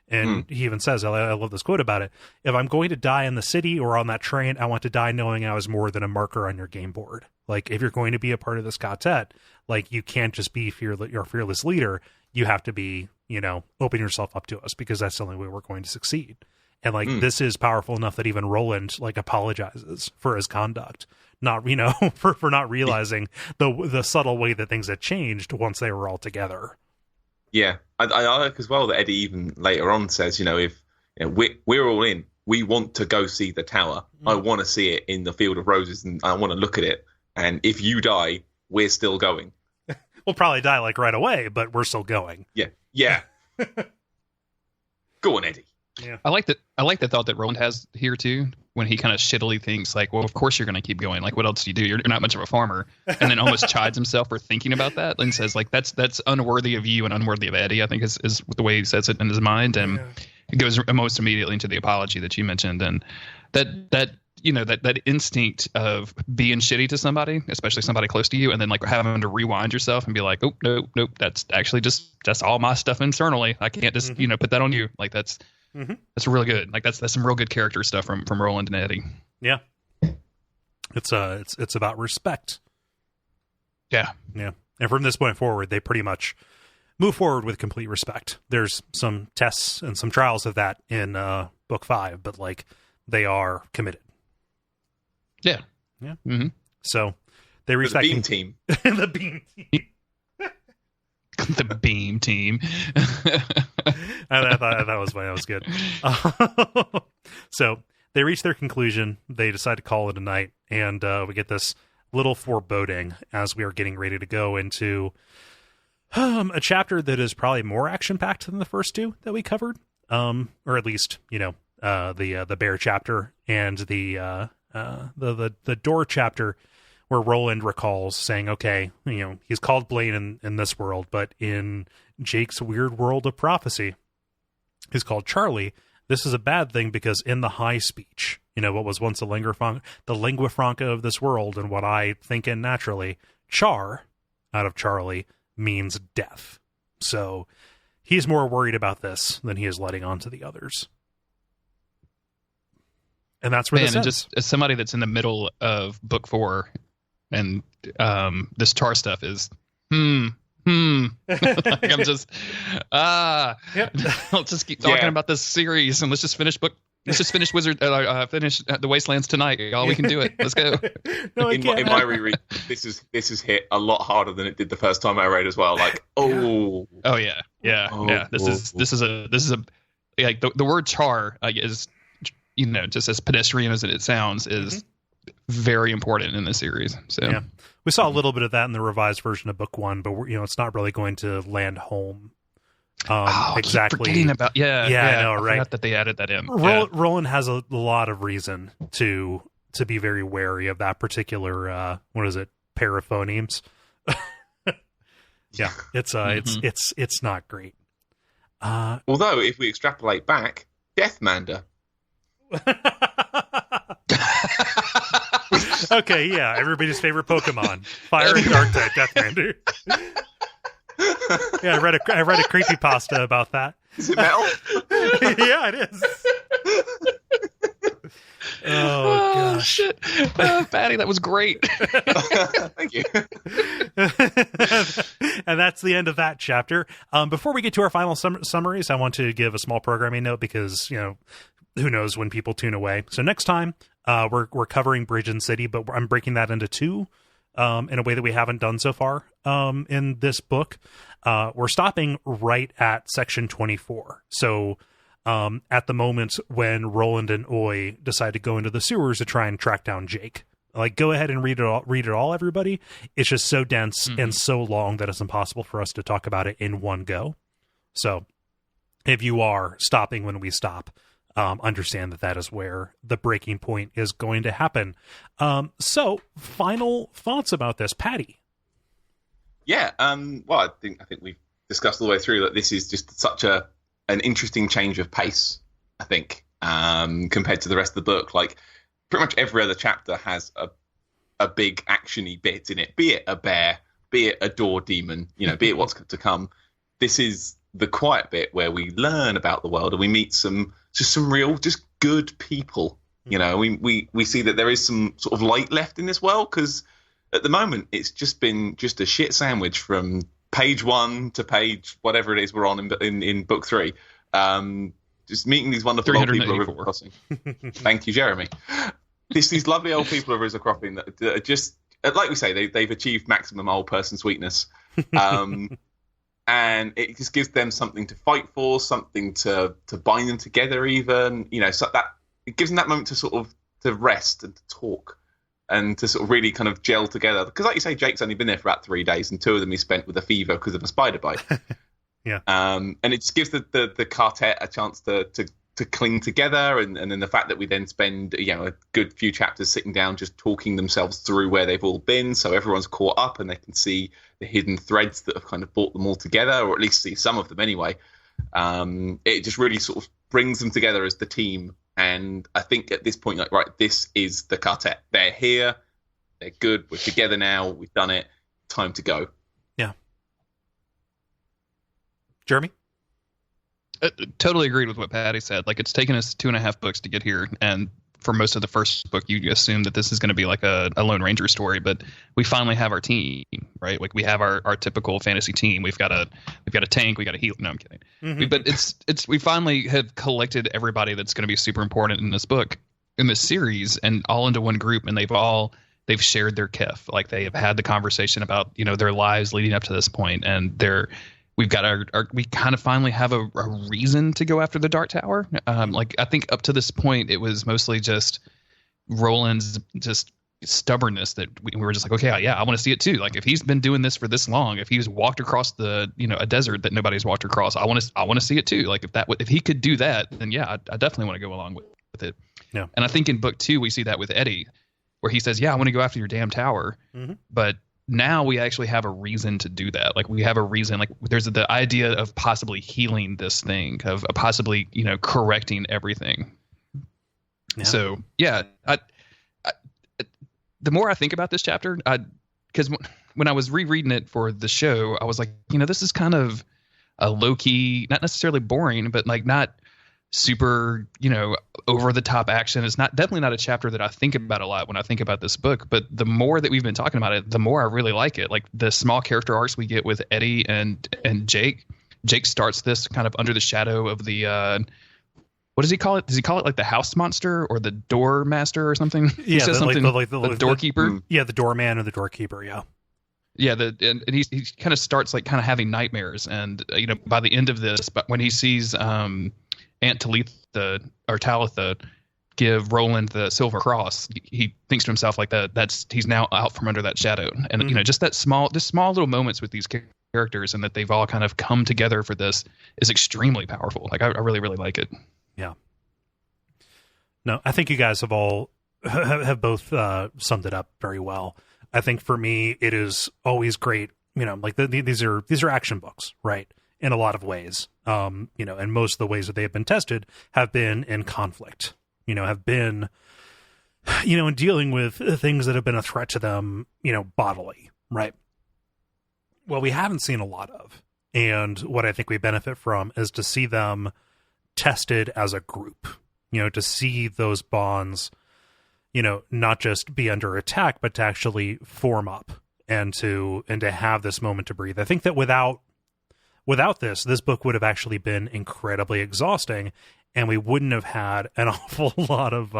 And he even says, I love this quote about it. If I'm going to die in the city or on that train, I want to die knowing I was more than a marker on your game board. Like, if you're going to be a part of this Ka-Tet, like, you can't just be your fearless leader. You have to be, open yourself up to us, because that's the only way we're going to succeed. And like, this is powerful enough that even Roland like apologizes for his conduct, not, for not realizing the subtle way that things had changed once they were all together. Yeah, I like as well that Eddie even later on says, if we're all in, we want to go see the tower. I want to see it in the Field of Roses, and I want to look at it. And if you die, we're still going. We'll probably die like right away, but we're still going. Yeah. Go on, Eddie. Yeah, I like the thought that Roland has here too, when he kind of shittily thinks like, well, of course you're going to keep going. Like, what else do you do? You're not much of a farmer. And then almost chides himself for thinking about that and says like, that's unworthy of you and unworthy of Eddie, I think is the way he says it in his mind. And it goes almost immediately into the apology that you mentioned. And that instinct of being shitty to somebody, especially somebody close to you, and then like having to rewind yourself and be like, oh, nope, that's actually that's all my stuff internally. I can't just, put that on you. Like that's really good. Like that's some real good character stuff from Roland and Eddie. Yeah. It's about respect. Yeah. Yeah. And from this point forward, they pretty much move forward with complete respect. There's some tests and some trials of that in book 5, but like they are committed. Yeah. Yeah. Mm-hmm. So they reach the beam team. The beam team. The beam team. I thought that was good. So they reach their conclusion. They decide to call it a night, and we get this little foreboding as we are getting ready to go into a chapter that is probably more action packed than the first two that we covered, or at least the bear chapter and the door chapter, where Roland recalls saying, okay, he's called Blaine in this world, but in Jake's weird world of prophecy, he's called Charlie. This is a bad thing because in the high speech, what was once the lingua franca of this world, and what I think in naturally, char, out of Charlie, means death. So he's more worried about this than he is letting on to the others. And that's where this ends. Just as somebody that's in the middle of book 4, and this char stuff is like I'm just let's just keep talking about this series, and let's just finish finish the Wastelands tonight. Y'all, we can do it. Let's go. No, in my reread, this is hit a lot harder than it did the first time I read as well. Like, yeah. This is a like the word char is, just as pedestrian as it sounds, is very important in this series. So yeah, we saw a little bit of that in the revised version of book 1, but it's not really going to land home. Exactly. I keep forgetting about I know, right? I forgot that they added that in. Roland has a lot of reason to be very wary of that particular pair of phonemes. Yeah, it's not great. Although if we extrapolate back, Deathmander. Okay, yeah, everybody's favorite Pokemon, Fire and Dark type Deathmander. Yeah, I read a creepypasta about that. Is it metal? Yeah, it is. Oh gosh, shit. Paddy, that was great. Thank you. And that's the end of that chapter. Before we get to our final summaries, I want to give a small programming note because who knows when people tune away. So next time, we're covering Bridge and City, but I'm breaking that into 2 in a way that we haven't done so far in this book. We're stopping right at section 24. So at the moment when Roland and Oy decide to go into the sewers to try and track down Jake. Like, go ahead and read it all, everybody. It's just so dense and so long that it's impossible for us to talk about it in one go. So if you are stopping when we stop, understand that is where the breaking point is going to happen. So final thoughts about this, Paddy? Yeah. Well, I think we've discussed all the way through that this is just such an interesting change of pace, I think, compared to the rest of the book. Like, pretty much every other chapter has a big actiony bit in it, be it a bear, be it a door demon, be it what's to come. This is the quiet bit where we learn about the world and we meet some real, just good people. We see that there is some sort of light left in this world, because at the moment it's just been just a shit sandwich from page 1 to page whatever it is we're on in book 3. Just meeting these wonderful old people at River Crossing. Thank you, Jeremy. These lovely old people at River Crossing that are just, like we say, they've achieved maximum old person sweetness. And it just gives them something to fight for, something to bind them together even, so that it gives them that moment to sort of to rest and to talk and to sort of really kind of gel together. Because like you say, Jake's only been there for about 3 days, and 2 of them he spent with a fever because of a spider bite. Yeah. And it just gives the Ka-Tet a chance to to cling together, and then the fact that we then spend a good few chapters sitting down just talking themselves through where they've all been, so everyone's caught up and they can see the hidden threads that have kind of brought them all together, or at least see some of them anyway. It just really sort of brings them together as the team. And I think at this point, like, right, this is the Ka-Tet. They're here. They're good. We're together now. We've done it. Time to go. Yeah. Jeremy? Totally agreed with what Patty said. Like, it's taken us 2.5 books to get here, and for most of the first book, you assume that this is going to be like a Lone Ranger story, but we finally have our team, right? Like, we have our typical fantasy team. We've got a tank, we got a healer. No, I'm kidding. Mm-hmm. But we finally have collected everybody that's going to be super important in this book, in this series, and all into one group, and they've shared their kef. Like, they have had the conversation about their lives leading up to this point, and we've got we kind of finally have a reason to go after the Dark Tower. Like, I think up to this point, it was mostly just Roland's just stubbornness that we were just like, okay, yeah, I want to see it too. Like, if he's been doing this for this long, if he's walked across a desert that nobody's walked across, I want to see it too. Like, if he could do that, then yeah, I definitely want to go along with it. Yeah. And I think in book 2, we see that with Eddie, where he says, yeah, I want to go after your damn tower. Mm-hmm. But now we actually have a reason to do that. Like, we have a reason. Like, there's the idea of possibly healing this thing, of possibly correcting everything. Yeah. So yeah, the more I think about this chapter, because when I was rereading it for the show, I was like, this is kind of a low key, not necessarily boring, but like not super over the top action. It's definitely not a chapter that I think about a lot when I think about this book, but the more that we've been talking about it, the more I really like it. Like, the small character arcs we get with Eddie and Jake starts this kind of under the shadow of the what does he call it? Does he call it like the house monster or the door master or something? Yeah, he says something like the doorkeeper. Yeah, the doorman or the doorkeeper. Yeah. Yeah, and he kind of starts like kind of having nightmares, and by the end of this, but when he sees Aunt Talitha give Roland the Silver Cross, he thinks to himself like he's now out from under that shadow. And Mm-hmm. just small little moments with these characters, and that they've all kind of come together for this, is extremely powerful. Like, I really, really like it. Yeah. No, I think you guys have both summed it up very well. I think for me, it is always great. Like these are action books, right? In a lot of ways, and most of the ways that they have been tested have been in conflict, have been, in dealing with things that have been a threat to them, bodily, right? Well, we haven't seen a lot of, and what I think we benefit from is to see them tested as a group, to see those bonds, not just be under attack, but to actually form up and to have this moment to breathe. I think that without this book would have actually been incredibly exhausting, and we wouldn't have had an awful lot of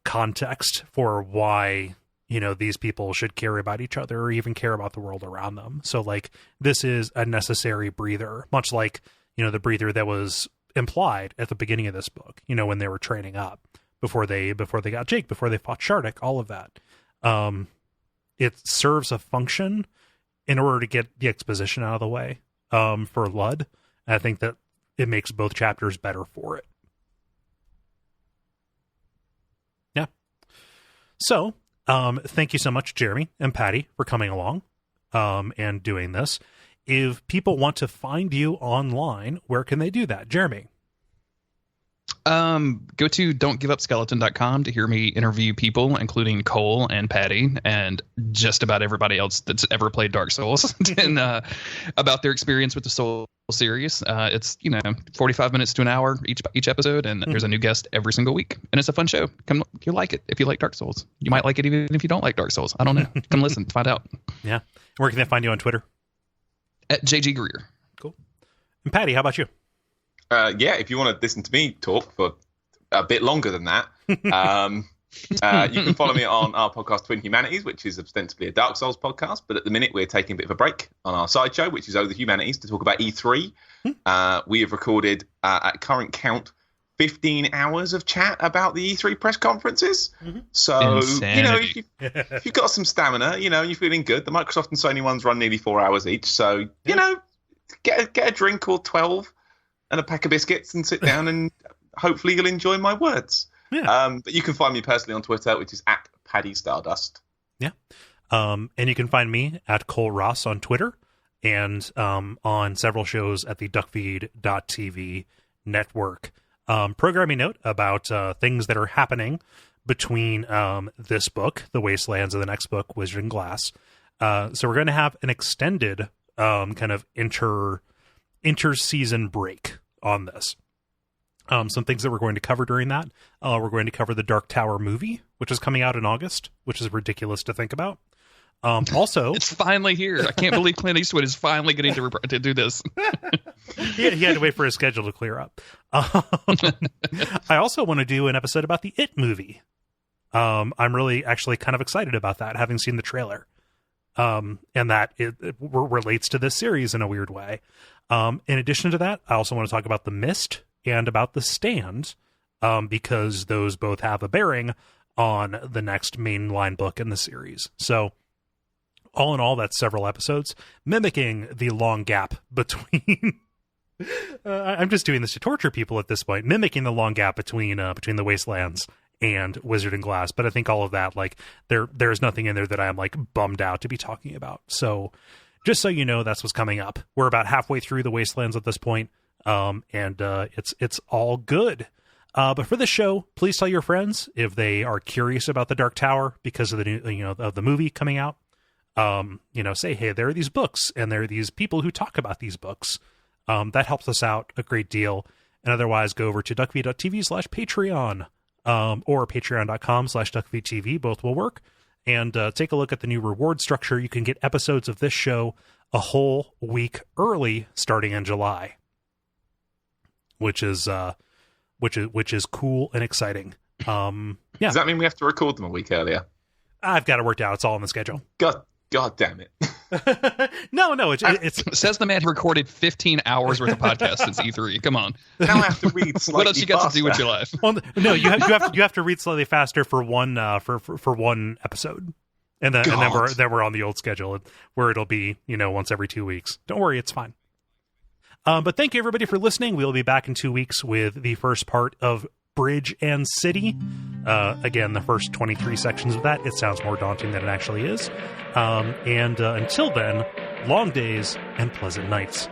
context for why these people should care about each other or even care about the world around them. So, like, this is a necessary breather, much like the breather that was implied at the beginning of this book, when they were training up before they got Jake, before they fought Shardik, all of that. It serves a function in order to get the exposition out of the way for Ludd. I think that it makes both chapters better for it. Yeah. So, thank you so much, Jeremy and Patty, for coming along and doing this. If people want to find you online, where can they do that? Jeremy? Go to don'tgiveupskeleton.com to hear me interview people, including Cole and Patty and just about everybody else that's ever played Dark Souls, and about their experience with the Soul series. It's 45 minutes to an hour each episode, and there's a new guest every single week, and it's a fun show. Come, you like it if you like Dark Souls. You might like it even if you don't like Dark Souls. I don't know. Come listen, find out. Yeah. Where can they find you on Twitter? At JG Greer. Cool. And Patty, how about you? If you want to listen to me talk for a bit longer than that, you can follow me on our podcast Twin Humanities, which is ostensibly a Dark Souls podcast, but at the minute we're taking a bit of a break on our sideshow, which is Oh the Humanities, to talk about E3. We have recorded, at current count, 15 hours of chat about the E3 press conferences. Mm-hmm. So, Insanity. if you've got some stamina, you're feeling good. The Microsoft and Sony ones run nearly 4 hours each. So, get a drink or 12. and a pack of biscuits and sit down and hopefully you'll enjoy my words. Yeah. But you can find me personally on Twitter, which is at Paddy Stardust. Yeah. And you can find me at Cole Ross on Twitter and on several shows at the Duckfeed.tv network. Programming note about things that are happening between this book, The Wastelands, and the next book, Wizard and Glass. So we're going to have an extended kind of inter-season break on this. Some things that we're going to cover during that. We're going to cover the Dark Tower movie, which is coming out in August, which is ridiculous to think about. Also, it's finally here. I can't believe Clint Eastwood is finally getting to do this. he had to wait for his schedule to clear up. I also want to do an episode about the It movie. I'm really actually kind of excited about that, having seen the trailer. And that it relates to this series in a weird way. In addition to that, I also want to talk about The Mist and about The Stand, because those both have a bearing on the next mainline book in the series. So, all in all, that's several episodes, mimicking the long gap between... I'm just doing this to torture people at this point, mimicking the long gap between The Wastelands and Wizard and Glass. But I think all of that, like, there's nothing in there that I'm, like, bummed out to be talking about. So, just so you know, that's what's coming up. We're about halfway through The Wastelands at this point, and it's all good. But for this show, please tell your friends if they are curious about the Dark Tower because of the new, of the movie coming out. Say, hey, there are these books and there are these people who talk about these books. That helps us out a great deal. And otherwise, go over to duckfeed.tv/Patreon, or patreon.com/duckfeedtv. Both will work. And take a look at the new reward structure. You can get episodes of this show a whole week early starting in July, which is cool and exciting. Yeah. Does that mean we have to record them a week earlier? I've got it worked out. It's all in the schedule. God damn it. No, it's says the man who recorded 15 hours worth of podcasts since E3. Come on. Now I have to read slightly What else you got faster. to do with your life? Well, no, you have to read slightly faster for one for one episode. And then we're on the old schedule where it'll be, once every 2 weeks. Don't worry, it's fine. But thank you everybody for listening. We'll be back in 2 weeks with the first part of Bridge and City. Again, the first 23 sections of that. It sounds more daunting than it actually is. And until then, long days and pleasant nights.